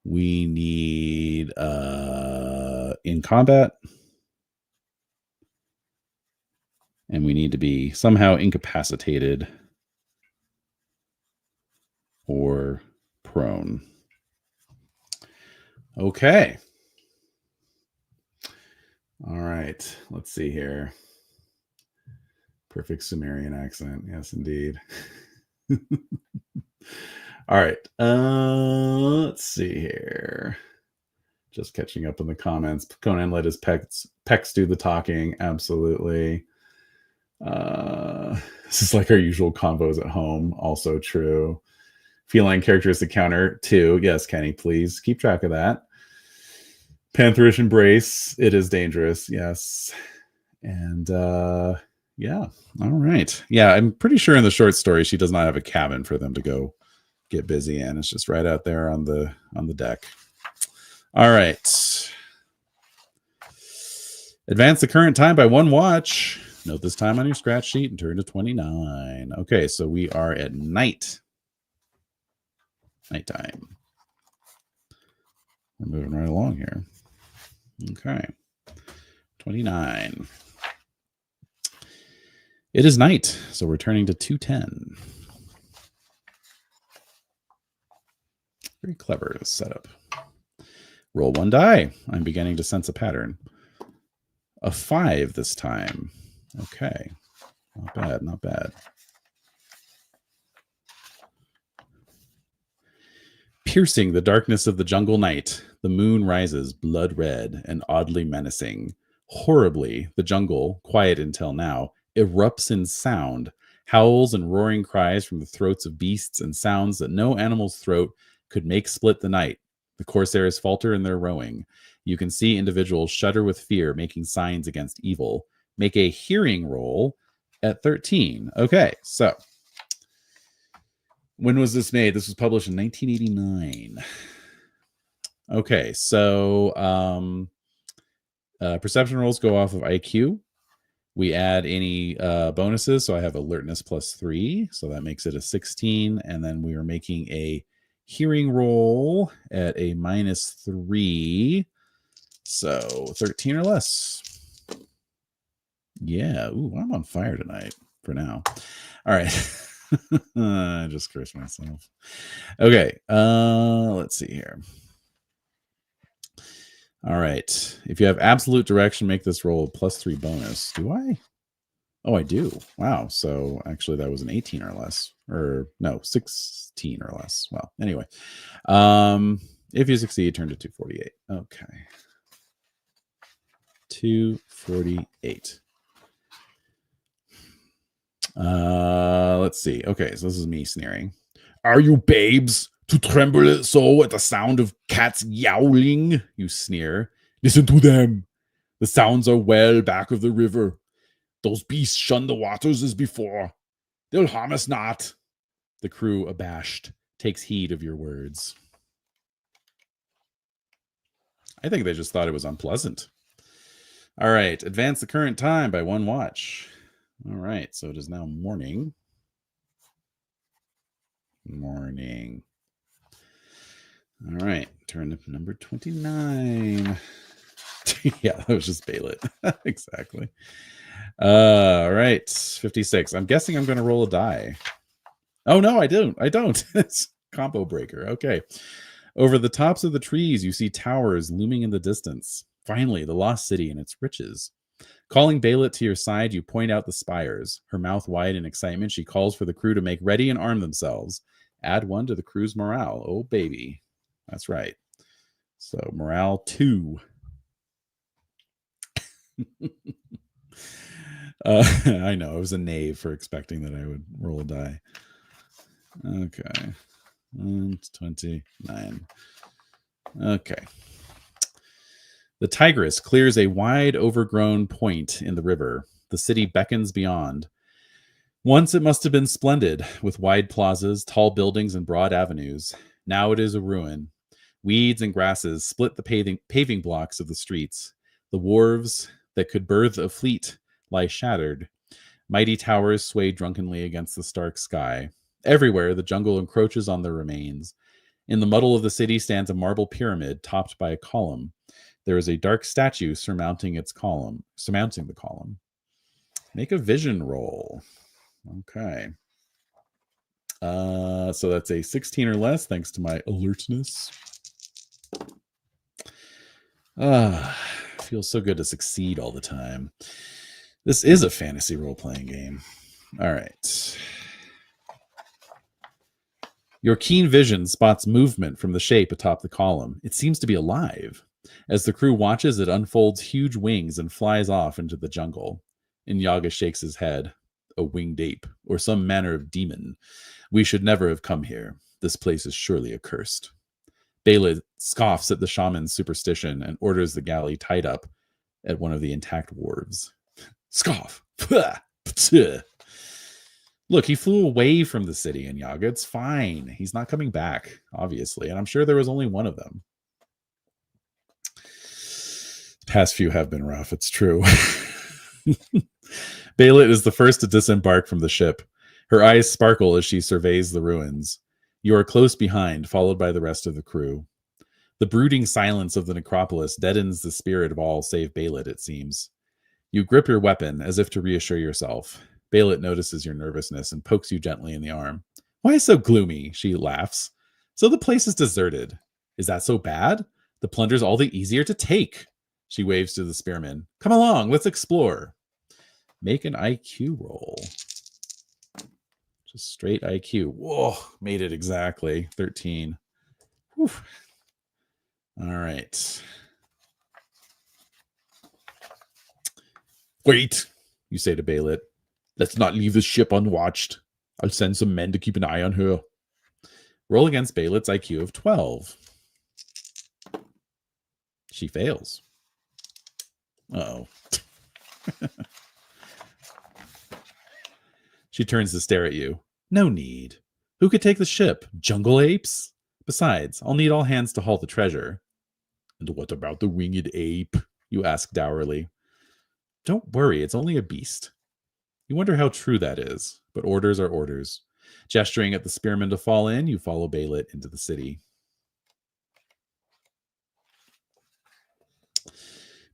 We need in combat. And we need to be somehow incapacitated or prone. Okay. All right. Let's see here. Perfect Sumerian accent. Yes, indeed. All right. Let's see here. Just catching up in the comments. Conan let his pecs do the talking. Absolutely. This is like our usual combos at home. Also true. Feline characteristic counter 2. Yes, Kenny, please keep track of that. Pantherish embrace. It is dangerous. Yes. And yeah. All right. Yeah, I'm pretty sure in the short story she does not have a cabin for them to go get busy in. It's just right out there on the deck. All right. Advance the current time by 1 watch. Note this time on your scratch sheet and turn to 29. Okay, so we are at night. Nighttime. We're moving right along here. Okay. 29. It is night, so we're turning to 210. Very clever setup. Roll 1 die. I'm beginning to sense a pattern. A 5 this time. Okay. Not bad, not bad. Piercing the darkness of the jungle night, the moon rises blood red and oddly menacing. Horribly, the jungle, quiet until now, erupts in sound, howls and roaring cries from the throats of beasts and sounds that no animal's throat could make split the night. The corsairs falter in their rowing. You can see individuals shudder with fear, making signs against evil. Make a hearing roll at 13. Okay, so when was this made? This was published in 1989. Okay, so perception rolls go off of IQ. We add any bonuses. So I have alertness +3. So that makes it a 16. And then we are making a hearing roll at a -3. So 13 or less. Yeah. Ooh, I'm on fire tonight for now. All right. I just cursed myself. Okay. Let's see here. All right. If you have absolute direction, make this roll a +3 bonus. Do I? Oh, I do. Wow. So actually that was an 18 or less. Or no, 16 or less. Well, anyway. If you succeed, turn to 248. Okay. 248. Let's see. Okay, so this is me sneering. Are you babes to tremble so at the sound of cats yowling? You sneer. Listen to them. The sounds are well back of the river. Those beasts shun the waters as before. They'll harm us not. The crew, abashed, takes heed of your words. I think they just thought it was unpleasant. All right, advance the current time by 1 watch. All right, so it is now morning. Morning. All right, turn to number 29. Yeah, that was just Bailet. Exactly. All right, 56. I'm guessing I'm going to roll a die. Oh, no, I don't. It's combo breaker. Okay. Over the tops of the trees, you see towers looming in the distance. Finally, the lost city and its riches. Calling Bailet to your side, you point out the spires. Her mouth wide in excitement, she calls for the crew to make ready and arm themselves. Add 1 to the crew's morale. Oh, baby. That's right. So, morale 2. I know. I was a knave for expecting that I would roll a die. Okay. 29. Okay. The Tigris clears a wide, overgrown point in the river. The city beckons beyond. Once it must have been splendid, with wide plazas, tall buildings, and broad avenues. Now it is a ruin. Weeds and grasses split the paving blocks of the streets. The wharves that could berth a fleet lie shattered. Mighty towers sway drunkenly against the stark sky. Everywhere, the jungle encroaches on their remains. In the muddle of the city stands a marble pyramid topped by a column. There is a dark statue surmounting the column. Make a vision roll. Okay. So that's a 16 or less, thanks to my alertness. Feels so good to succeed all the time. This is a fantasy role-playing game. All right. Your keen vision spots movement from the shape atop the column. It seems to be alive. As the crew watches, it unfolds huge wings and flies off into the jungle. Inyaga shakes his head. A winged ape, or some manner of demon. We should never have come here. This place is surely accursed. Bailet scoffs at the shaman's superstition and orders the galley tied up at one of the intact wharves. Scoff! Look, he flew away from the city, Inyaga. It's fine. He's not coming back, obviously. And I'm sure there was only one of them. Past few have been rough, it's true. Baylet is the first to disembark from the ship. Her eyes sparkle as she surveys the ruins. You are close behind, followed by the rest of the crew. The brooding silence of the necropolis deadens the spirit of all save Baylet, it seems. You grip your weapon as if to reassure yourself. Baylet notices your nervousness and pokes you gently in the arm. Why so gloomy? She laughs. So the place is deserted. Is that so bad? The plunder's all the easier to take. She waves to the spearman. Come along, let's explore. Make an IQ roll. Just straight IQ. Whoa, made it exactly. 13. Whew. All right. Wait, you say to Baylet. Let's not leave the ship unwatched. I'll send some men to keep an eye on her. Roll against Baylet's IQ of 12. She fails. Uh-oh. She turns to stare at you. No need. Who could take the ship? Jungle apes? Besides, I'll need all hands to haul the treasure. And what about the winged ape? You ask dourly. Don't worry, it's only a beast. You wonder how true that is, but orders are orders. Gesturing at the spearman to fall in, you follow Baylet into the city.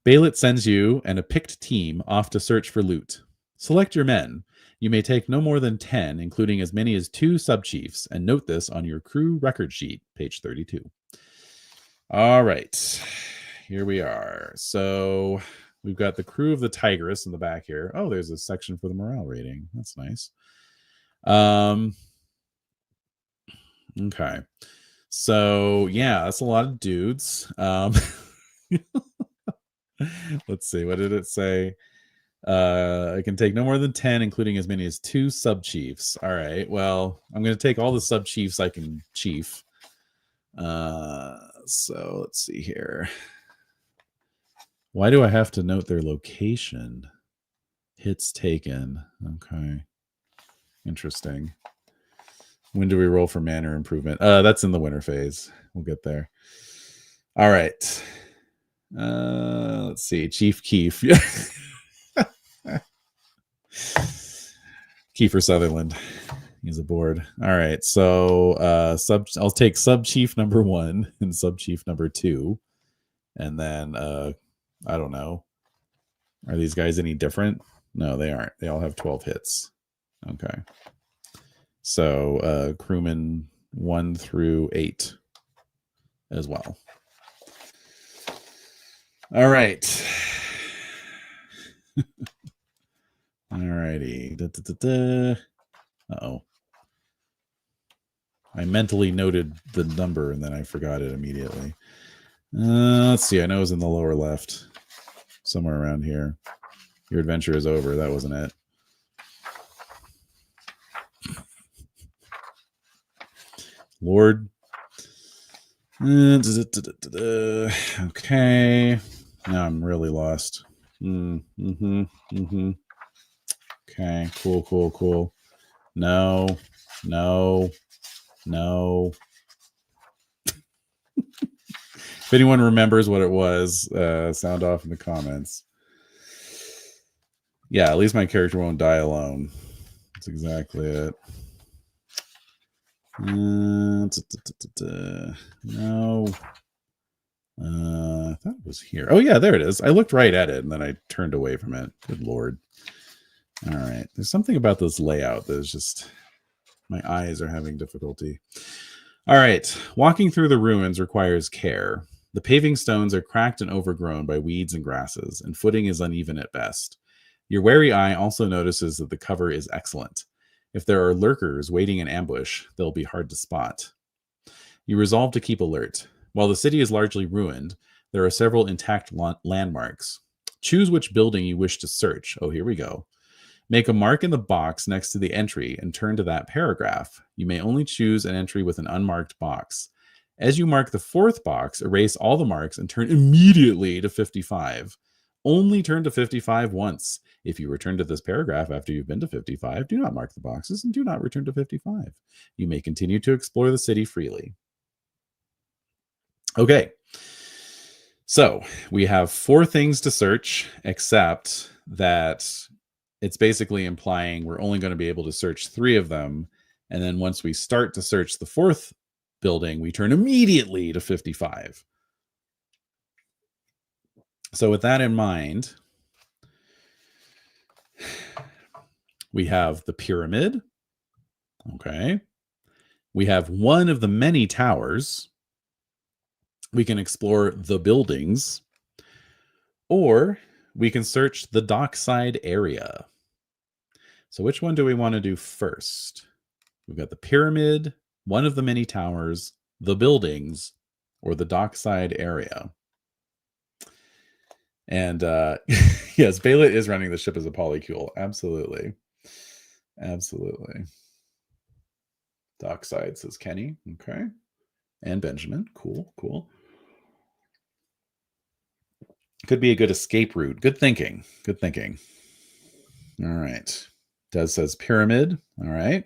Baylet sends you and a picked team off to search for loot. Select your men. You may take no more than 10, including as many as 2 sub-chiefs, and note this on your crew record sheet, page 32. All right, here we are. So we've got the crew of the Tigress in the back here. Oh, there's a section for the morale rating. That's nice. Okay. So, yeah, that's a lot of dudes. Let's see. What did it say? I can take no more than 10, including as many as 2 sub-chiefs. All right. Well, I'm going to take all the sub-chiefs I can chief. So let's see here. Why do I have to note their location? Hits taken. Okay. Interesting. When do we roll for manner improvement? That's in the winter phase. We'll get there. All right. Let's see. Chief Keef. Kiefer Sutherland. He's aboard. All right. So I'll take sub chief number 1 and sub chief number 2. And then I don't know. Are these guys any different? No, they aren't. They all have 12 hits. Okay. So crewman 1 through 8 as well. All right. All righty. Uh-oh. I mentally noted the number and then I forgot it immediately. Let's see. I know it was in the lower left. Somewhere around here. Your adventure is over. That wasn't it. Lord. Okay. Now I'm really lost. Okay. Cool. No. If anyone remembers what it was, sound off in the comments. Yeah, at least my character won't die alone. That's exactly it. No. I thought it was here. Oh, yeah, there it is. I looked right at it, and then I turned away from it. Good Lord. All right. There's something about this layout that is just... My eyes are having difficulty. All right. Walking through the ruins requires care. The paving stones are cracked and overgrown by weeds and grasses, and footing is uneven at best. Your wary eye also notices that the cover is excellent. If there are lurkers waiting in ambush, they'll be hard to spot. You resolve to keep alert. While the city is largely ruined, there are several intact landmarks. Choose which building you wish to search. Oh, here we go. Make a mark in the box next to the entry and turn to that paragraph. You may only choose an entry with an unmarked box. As you mark the 4th box, erase all the marks and turn immediately to 55. Only turn to 55 once. If you return to this paragraph after you've been to 55, do not mark the boxes and do not return to 55. You may continue to explore the city freely. Okay. So we have 4 things to search, except that it's basically implying we're only going to be able to search 3 of them. And then once we start to search the 4th building, we turn immediately to 55. So with that in mind, we have the pyramid. Okay. We have one of the many towers. We can explore the buildings, or we can search the dockside area. So which one do we want to do first? We've got the pyramid, one of the many towers, the buildings, or the dockside area. And yes, Bela is running the ship as a polycule. Absolutely. Absolutely. Dockside, says Kenny. Okay. And Benjamin. Cool, cool. Could be a good escape route. Good thinking. Good thinking. All right. Des says pyramid. All right.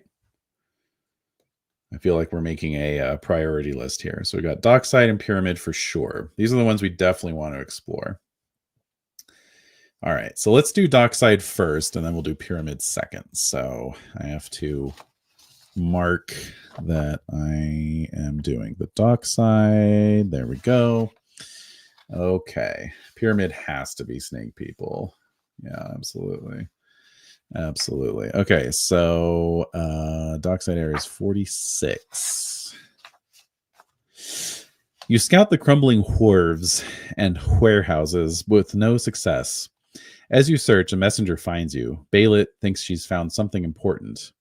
I feel like we're making a priority list here. So we got dockside and pyramid for sure. These are the ones we definitely want to explore. All right. So let's do dockside first, and then we'll do pyramid second. So I have to mark that I am doing the dockside. There we go. Okay. Pyramid has to be snake people. Yeah, absolutely. Absolutely. Okay, so dockside area is 46. You scout the crumbling wharves and warehouses with no success. As you search, a messenger finds you. Baylet thinks she's found something important.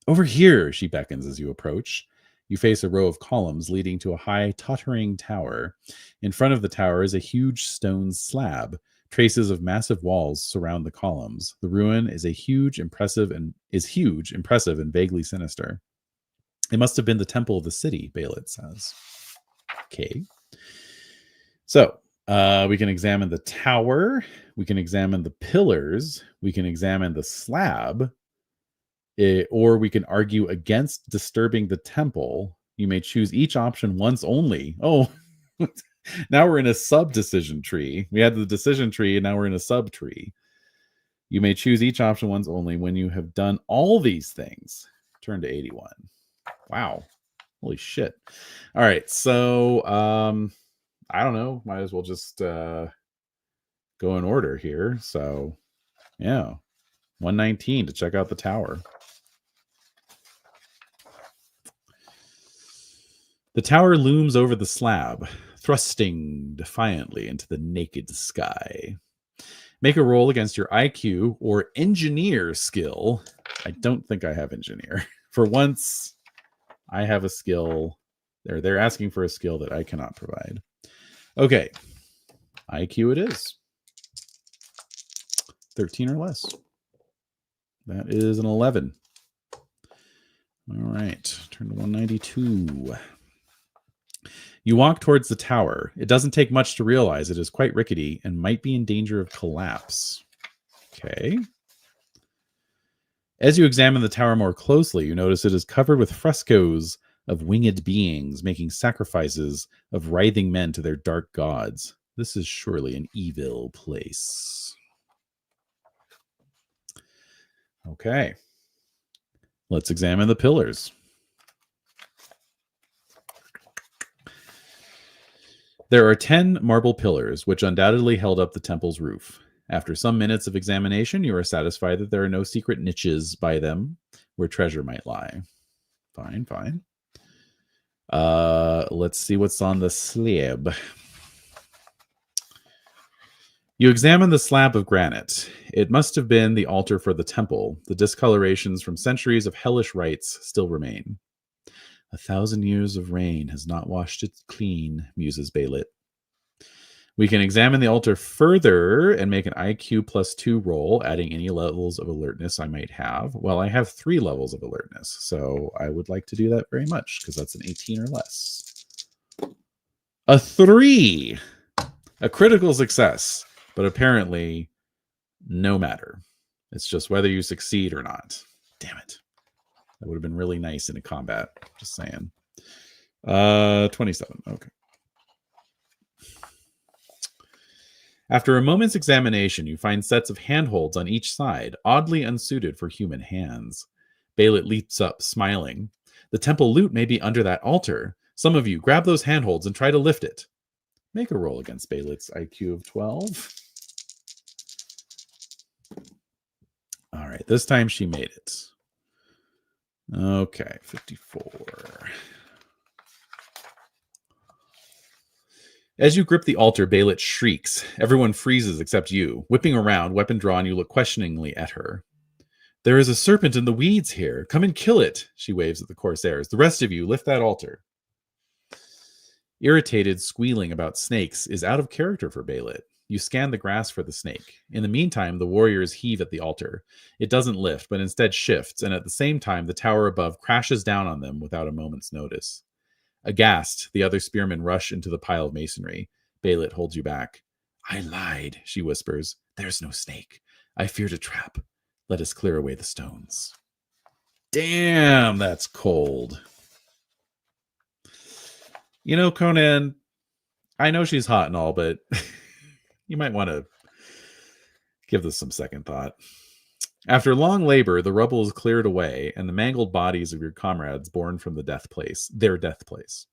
Over here, she beckons as you approach. You face a row of columns leading to a high, tottering tower. In front of the tower is a huge stone slab. Traces of massive walls surround the columns. The ruin is huge, impressive, and vaguely sinister. It must have been the temple of the city, Baylet says. Okay. So we can examine the tower. We can examine the pillars. We can examine the slab. Or we can argue against disturbing the temple. You may choose each option once only. Oh, now we're in a sub-decision tree. We had the decision tree, and now we're in a sub-tree. You may choose each option once only. When you have done all these things, turn to 81. Wow. Holy shit. All right, so I don't know. Might as well just go in order here. So, yeah. 119 to check out the tower. The tower looms over the slab, thrusting defiantly into the naked sky. Make a roll against your IQ or engineer skill. I don't think I have engineer. For once, I have a skill. They're asking for a skill that I cannot provide. Okay. IQ it is. 13 or less. That is an 11. All right. Turn to 192. You walk towards the tower. It doesn't take much to realize it is quite rickety and might be in danger of collapse. Okay. As you examine the tower more closely, you notice it is covered with frescoes of winged beings making sacrifices of writhing men to their dark gods. This is surely an evil place. Okay. Let's examine the pillars. There are 10 marble pillars, which undoubtedly held up the temple's roof. After some minutes of examination, you are satisfied that there are no secret niches by them where treasure might lie. Fine, fine. Let's see what's on the slab. You examine the slab of granite. It must have been the altar for the temple. The discolorations from centuries of hellish rites still remain. 1,000 years of rain has not washed it clean, muses Baylet. We can examine the altar further and make an IQ +2 roll, adding any levels of alertness I might have. Well, I have 3 levels of alertness, so I would like to do that very much, because that's an 18 or less. A 3! A critical success, but apparently no matter. It's just whether you succeed or not. Damn it. That would have been really nice in a combat. Just saying. 27. Okay. After a moment's examination, you find sets of handholds on each side, oddly unsuited for human hands. Balit leaps up, smiling. The temple loot may be under that altar. Some of you grab those handholds and try to lift it. Make a roll against Balit's IQ of 12. All right, this time she made it. Okay, 54. As you grip the altar, Balit shrieks. Everyone freezes except you. Whipping around, weapon drawn, you look questioningly at her. There is a serpent in the weeds here. Come and kill it, she waves at the Corsairs. The rest of you, lift that altar. Irritated squealing about snakes is out of character for Balit. You scan the grass for the snake. In the meantime, the warriors heave at the altar. It doesn't lift, but instead shifts, and at the same time, the tower above crashes down on them without a moment's notice. Aghast, the other spearmen rush into the pile of masonry. Balit holds you back. I lied, she whispers. There's no snake. I feared a trap. Let us clear away the stones. Damn, that's cold. You know, Conan, I know she's hot and all, but you might want to give this some second thought. After long labor, the rubble is cleared away, and the mangled bodies of your comrades borne from the death place, their death place.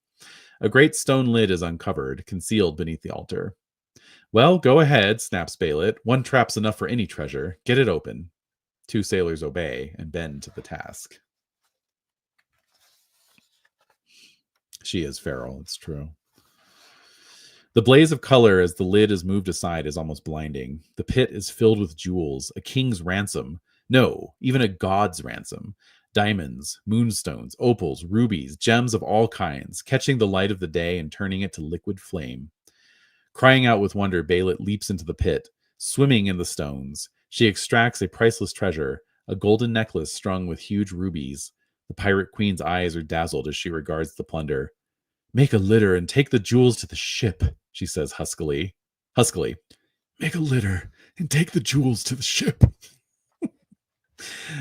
A great stone lid is uncovered, concealed beneath the altar. Well, go ahead, snaps Balit. One trap's enough for any treasure. Get it open. Two sailors obey and bend to the task. She is feral, it's true. The blaze of color as the lid is moved aside is almost blinding. The pit is filled with jewels, a king's ransom. No, even a god's ransom. Diamonds, moonstones, opals, rubies, gems of all kinds, catching the light of the day and turning it to liquid flame. Crying out with wonder, Balit leaps into the pit, swimming in the stones. She extracts a priceless treasure, a golden necklace strung with huge rubies. The pirate queen's eyes are dazzled as she regards the plunder. Make a litter and take the jewels to the ship, she says huskily. Make a litter and take the jewels to the ship.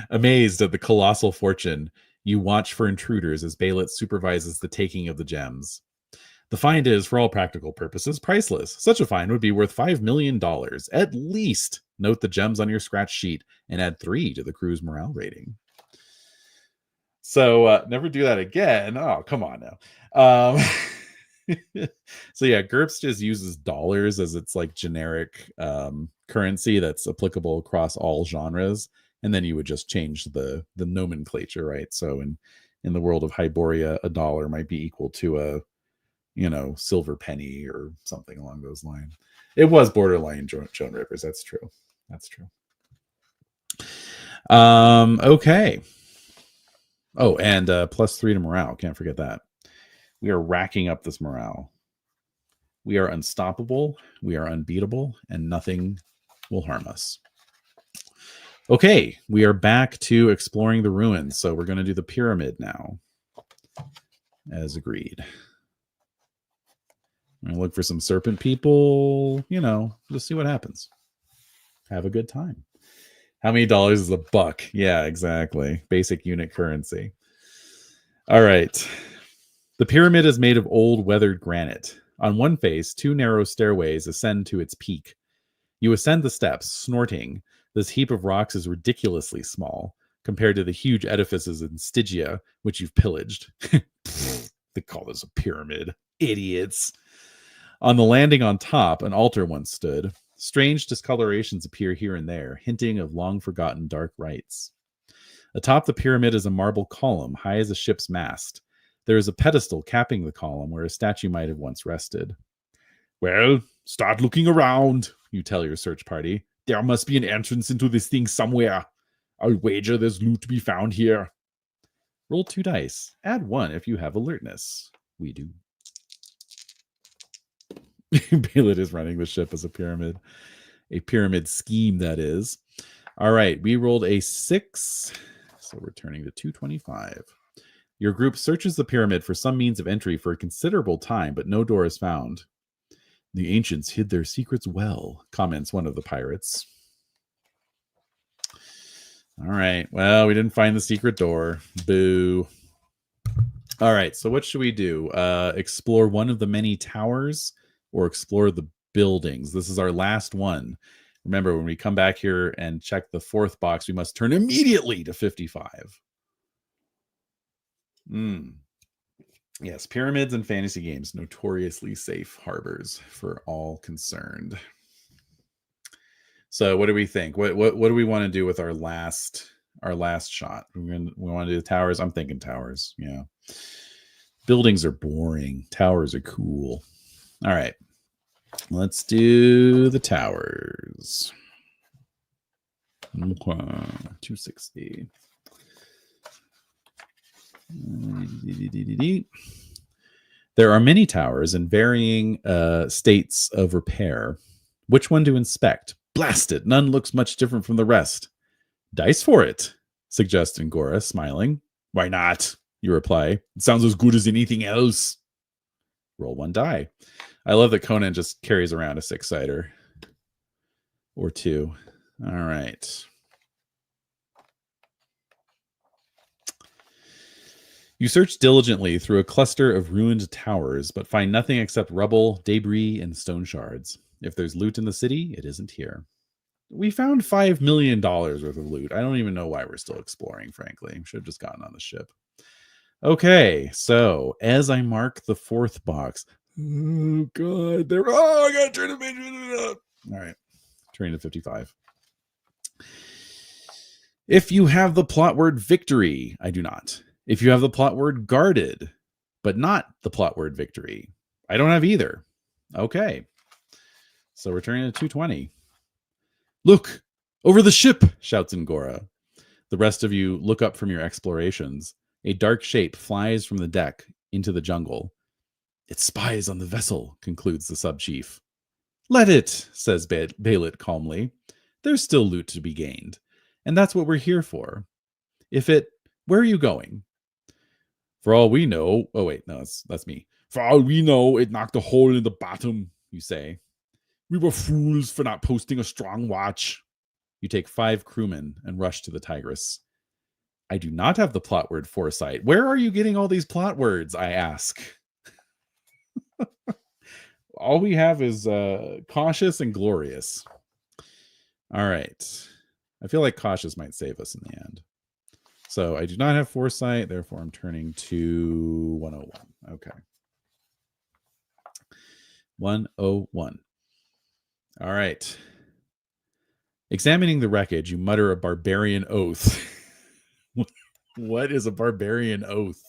Amazed at the colossal fortune, you watch for intruders as Balit supervises the taking of the gems. The find is, for all practical purposes, priceless. Such a find would be worth $5 million, at least. Note the gems on your scratch sheet and add 3 to the crew's morale rating. So never do that again. Oh, come on now. So yeah, GURPS just uses dollars as its like generic currency that's applicable across all genres. And then you would just change the nomenclature, right? So in the world of Hyboria, a dollar might be equal to a, silver penny or something along those lines. It was borderline Joan Rivers. That's true. Okay. Oh, and +3 to morale. Can't forget that. We are racking up this morale. We are unstoppable. We are unbeatable, and nothing will harm us. Okay, we are back to exploring the ruins. So we're going to do the pyramid now, as agreed. I'm going to look for some serpent people, just see what happens. Have a good time. How many dollars is a buck? Yeah, exactly. Basic unit currency. All right. The pyramid is made of old weathered granite. On one face, 2 narrow stairways ascend to its peak. You ascend the steps, snorting. This heap of rocks is ridiculously small compared to the huge edifices in Stygia, which you've pillaged. They call this a pyramid. Idiots. On the landing on top, an altar once stood. Strange discolorations appear here and there, hinting of long-forgotten dark rites. Atop the pyramid is a marble column, high as a ship's mast. There is a pedestal capping the column where a statue might have once rested. Well, start looking around, you tell your search party. There must be an entrance into this thing somewhere. I'll wager there's loot to be found here. Roll 2 dice. Add 1 if you have alertness. We do. Balit is running the ship as a pyramid scheme, that is. All right, we rolled a 6, so we're turning to 225. Your group searches the pyramid for some means of entry for a considerable time, but no door is found. The ancients hid their secrets well, comments one of the pirates. All right, well, we didn't find the secret door. Boo. All right, so what should we do? Explore one of the many towers or explore the buildings. This is our last one. Remember, when we come back here and check the fourth box, we must turn immediately to 55. Yes, pyramids and fantasy games, notoriously safe harbors for all concerned. So what do we think? What do we want to do with our last shot? We want to do the towers. I'm thinking towers. Yeah. Buildings are boring. Towers are cool. All right. Let's do the towers. 260. There are many towers in varying states of repair. Which one to inspect? Blast it! None looks much different from the rest. Dice for it, suggests Ngora, smiling. Why not? You reply. It sounds as good as anything else. Roll one die. I love that Conan just carries around a 6-sider. Or 2. All right. You search diligently through a cluster of ruined towers, but find nothing except rubble, debris, and stone shards. If there's loot in the city, it isn't here. We found $5 million worth of loot. I don't even know why we're still exploring, frankly. Should have just gotten on the ship. Okay, so as I mark the fourth box, oh god, I gotta turn the page up. All right, turning to 55. If you have the plot word victory, I do not. If you have the plot word guarded, but not the plot word victory, I don't have either. Okay, so we're turning to 220. Look, over the ship, shouts Ngora. The rest of you look up from your explorations. A dark shape flies from the deck into the jungle. It spies on the vessel, concludes the sub-chief. Let it, says Balit calmly. There's still loot to be gained, and that's what we're here for. Where are you going? For all we know, oh wait, no, that's me. For all we know, it knocked a hole in the bottom, you say. We were fools for not posting a strong watch. You take 5 crewmen and rush to the Tigress. I do not have the plot word foresight. Where are you getting all these plot words, I ask? All we have is cautious and glorious. All right. I feel like cautious might save us in the end. So I do not have foresight, therefore I'm turning to 101. Okay. 101. All right. Examining the wreckage, you mutter a barbarian oath. What is a barbarian oath?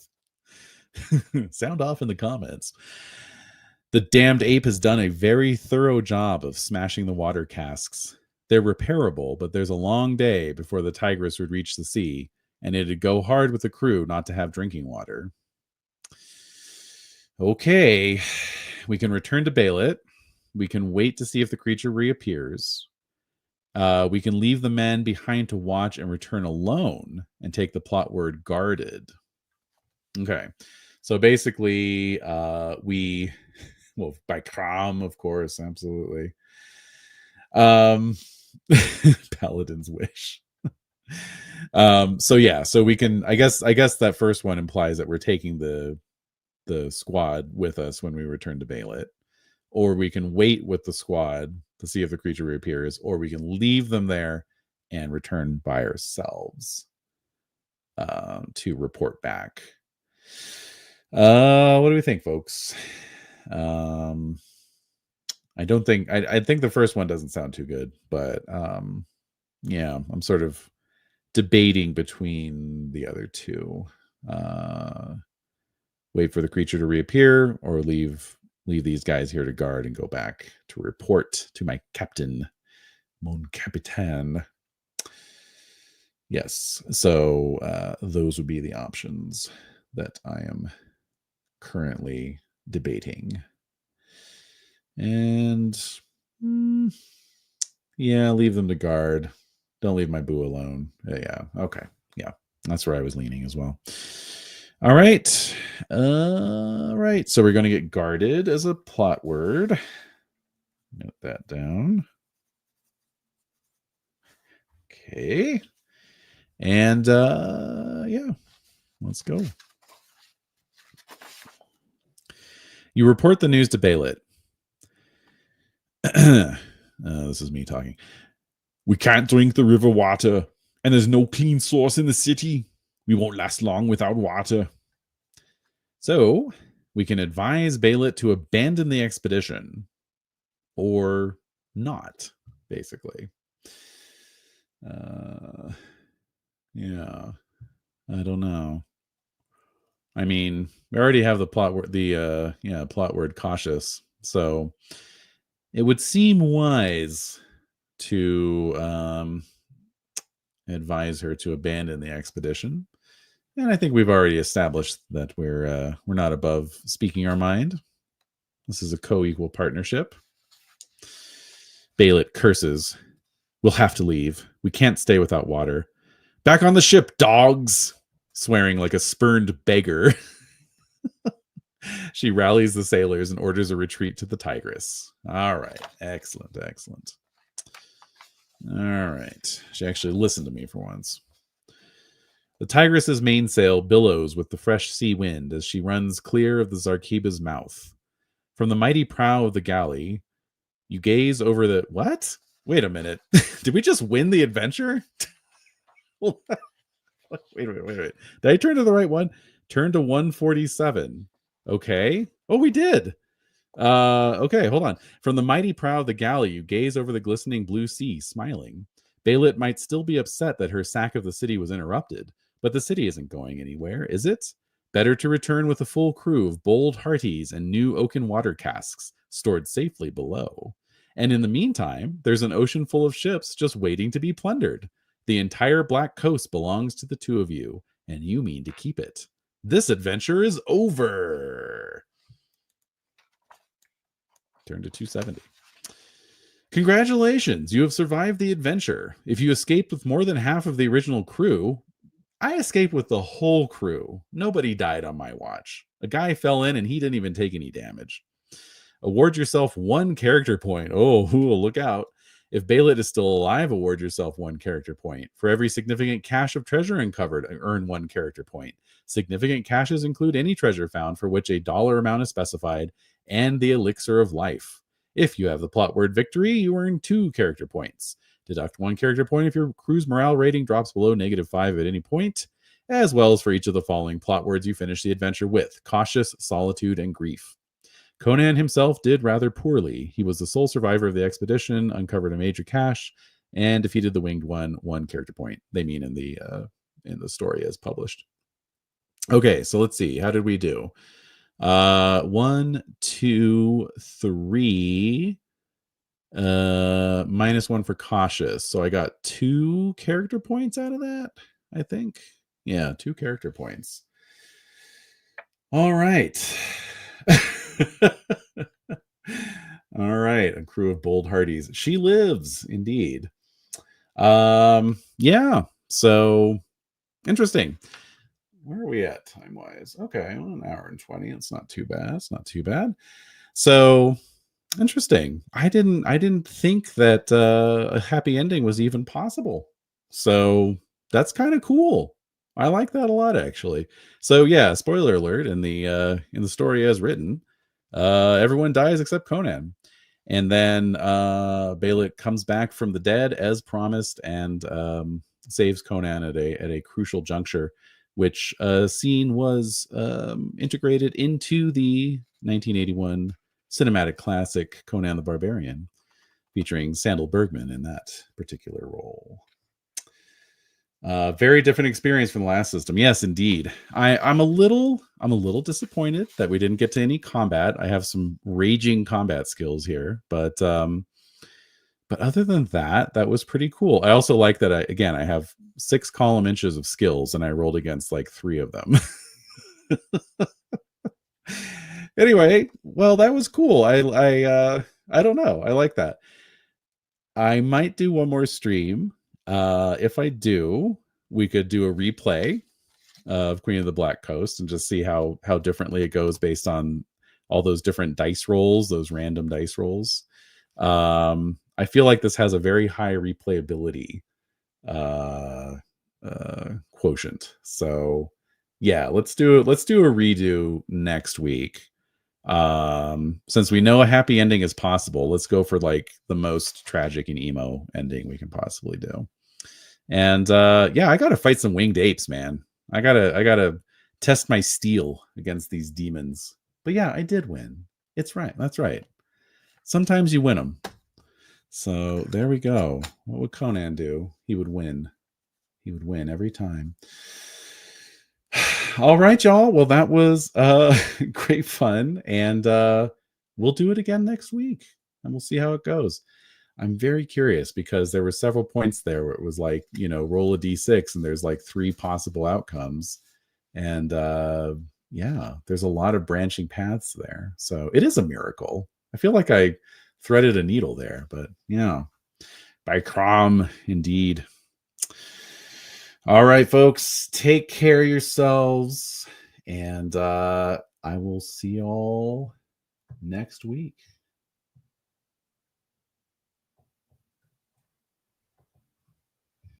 Sound off in the comments. The damned ape has done a very thorough job of smashing the water casks. They're repairable, but there's a long day before the Tigress would reach the sea, and it'd go hard with the crew not to have drinking water. Okay, we can return to Balit. We can wait to see if the creature reappears. We can leave the men behind to watch and return alone and take the plot word guarded. Okay, so basically well, by Kram, of course, absolutely. Paladin's wish. So yeah, so we can, I guess that first one implies that we're taking the squad with us when we return to Balit, or we can wait with the squad to see if the creature reappears, or we can leave them there and return by ourselves to report back. What do we think, folks? I think the first one doesn't sound too good, but yeah, I'm sort of debating between the other two. Wait for the creature to reappear, or leave these guys here to guard and go back to report to my captain, mon capitaine. Yes, so those would be the options that I am currently debating. And yeah, leave them to guard. Don't leave my boo alone. Yeah, okay. Yeah, that's where I was leaning as well. All right. All right. So we're going to get guarded as a plot word. Note that down. Okay. And yeah, let's go. You report the news to Balit. This is me talking. We can't drink the river water, and there's no clean source in the city. We won't last long without water. So we can advise Baelit to abandon the expedition or not, basically. Yeah, I don't know. I mean, we already have the plot word, plot word cautious. So it would seem wise to advise her to abandon the expedition. And I think we've already established that we're not above speaking our mind. This is a co-equal partnership. Baelit curses. We'll have to leave. We can't stay without water. Back on the ship, dogs! Swearing like a spurned beggar. She rallies the sailors and orders a retreat to the Tigris. All right. Excellent. Excellent. All right. She actually listened to me for once. The Tigris's mainsail billows with the fresh sea wind as she runs clear of the Zarkiba's mouth. From the mighty prow of the galley, you gaze over the... What? Wait a minute. Did we just win the adventure? Wait. Did I turn to the right one? Turn to 147. Okay. Oh, we did. Okay, hold on. From the mighty prow of the galley, you gaze over the glistening blue sea, smiling. Baelit might still be upset that her sack of the city was interrupted, but the city isn't going anywhere, is it? Better to return with a full crew of bold hearties and new oaken water casks stored safely below. And in the meantime, there's an ocean full of ships just waiting to be plundered. The entire Black Coast belongs to the two of you, and you mean to keep it. This adventure is over. Turn to 270. Congratulations, you have survived the adventure. If you escaped with more than half of the original crew, I escaped with the whole crew. Nobody died on my watch. A guy fell in and he didn't even take any damage. Award yourself 1 character point. Oh, look out. If Baelit is still alive, award yourself 1 character point. For every significant cache of treasure uncovered, earn 1 character point. Significant caches include any treasure found for which a dollar amount is specified, and the elixir of life. If you have the plot word victory, you earn 2 character points. Deduct 1 character point if your crew's morale rating drops below -5 at any point, as well as for each of the following plot words you finish the adventure with: cautious, solitude, and grief. Conan himself did rather poorly. He was the sole survivor of the expedition, uncovered a major cache, and defeated the Winged One, 1 character point. They mean in the story as published. Okay, so let's see. How did we do? 1, 2, 3. -1 for cautious. So I got 2 character points out of that, I think. Yeah, 2 character points. All right. All right, a crew of bold hearties. She lives, indeed. Yeah, so interesting. Where are we at time-wise? Okay, 1 hour and 20. It's not too bad. It's not too bad. So interesting. I didn't think that a happy ending was even possible. So that's kind of cool. I like that a lot, actually. So yeah, spoiler alert, in the story as written, everyone dies except Conan. And then Baelit comes back from the dead as promised and saves Conan at a crucial juncture, which scene was integrated into the 1981 cinematic classic Conan the Barbarian, featuring Sandal Bergman in that particular role. Very different experience from the last system. Yes, indeed. I'm a little disappointed that we didn't get to any combat. I have some raging combat skills here, but other than that, that was pretty cool. I also like that I have 6 column inches of skills, and I rolled against like 3 of them. Anyway, well, that was cool. I don't know. I like that. I might do one more stream. If I do, we could do a replay of Queen of the Black Coast and just see how differently it goes based on all those different dice rolls, those random dice rolls. I feel like this has a very high replayability quotient. So yeah, let's do a redo next week. Since we know a happy ending is possible, let's go for like the most tragic and emo ending we can possibly do. And yeah, I gotta fight some winged apes, man. I gotta test my steel against these demons. But yeah, I did win. It's right. That's right. Sometimes you win them. So there we go. What would Conan do? He would win. He would win every time. All right, y'all. Well, that was great fun. And we'll do it again next week. And we'll see how it goes. I'm very curious because there were several points there where it was like, you know, roll a d6 and there's like 3 possible outcomes. And yeah, there's a lot of branching paths there. So it is a miracle. I feel like I threaded a needle there, but yeah, by Crom, indeed. All right, folks, take care of yourselves. And I will see y'all next week.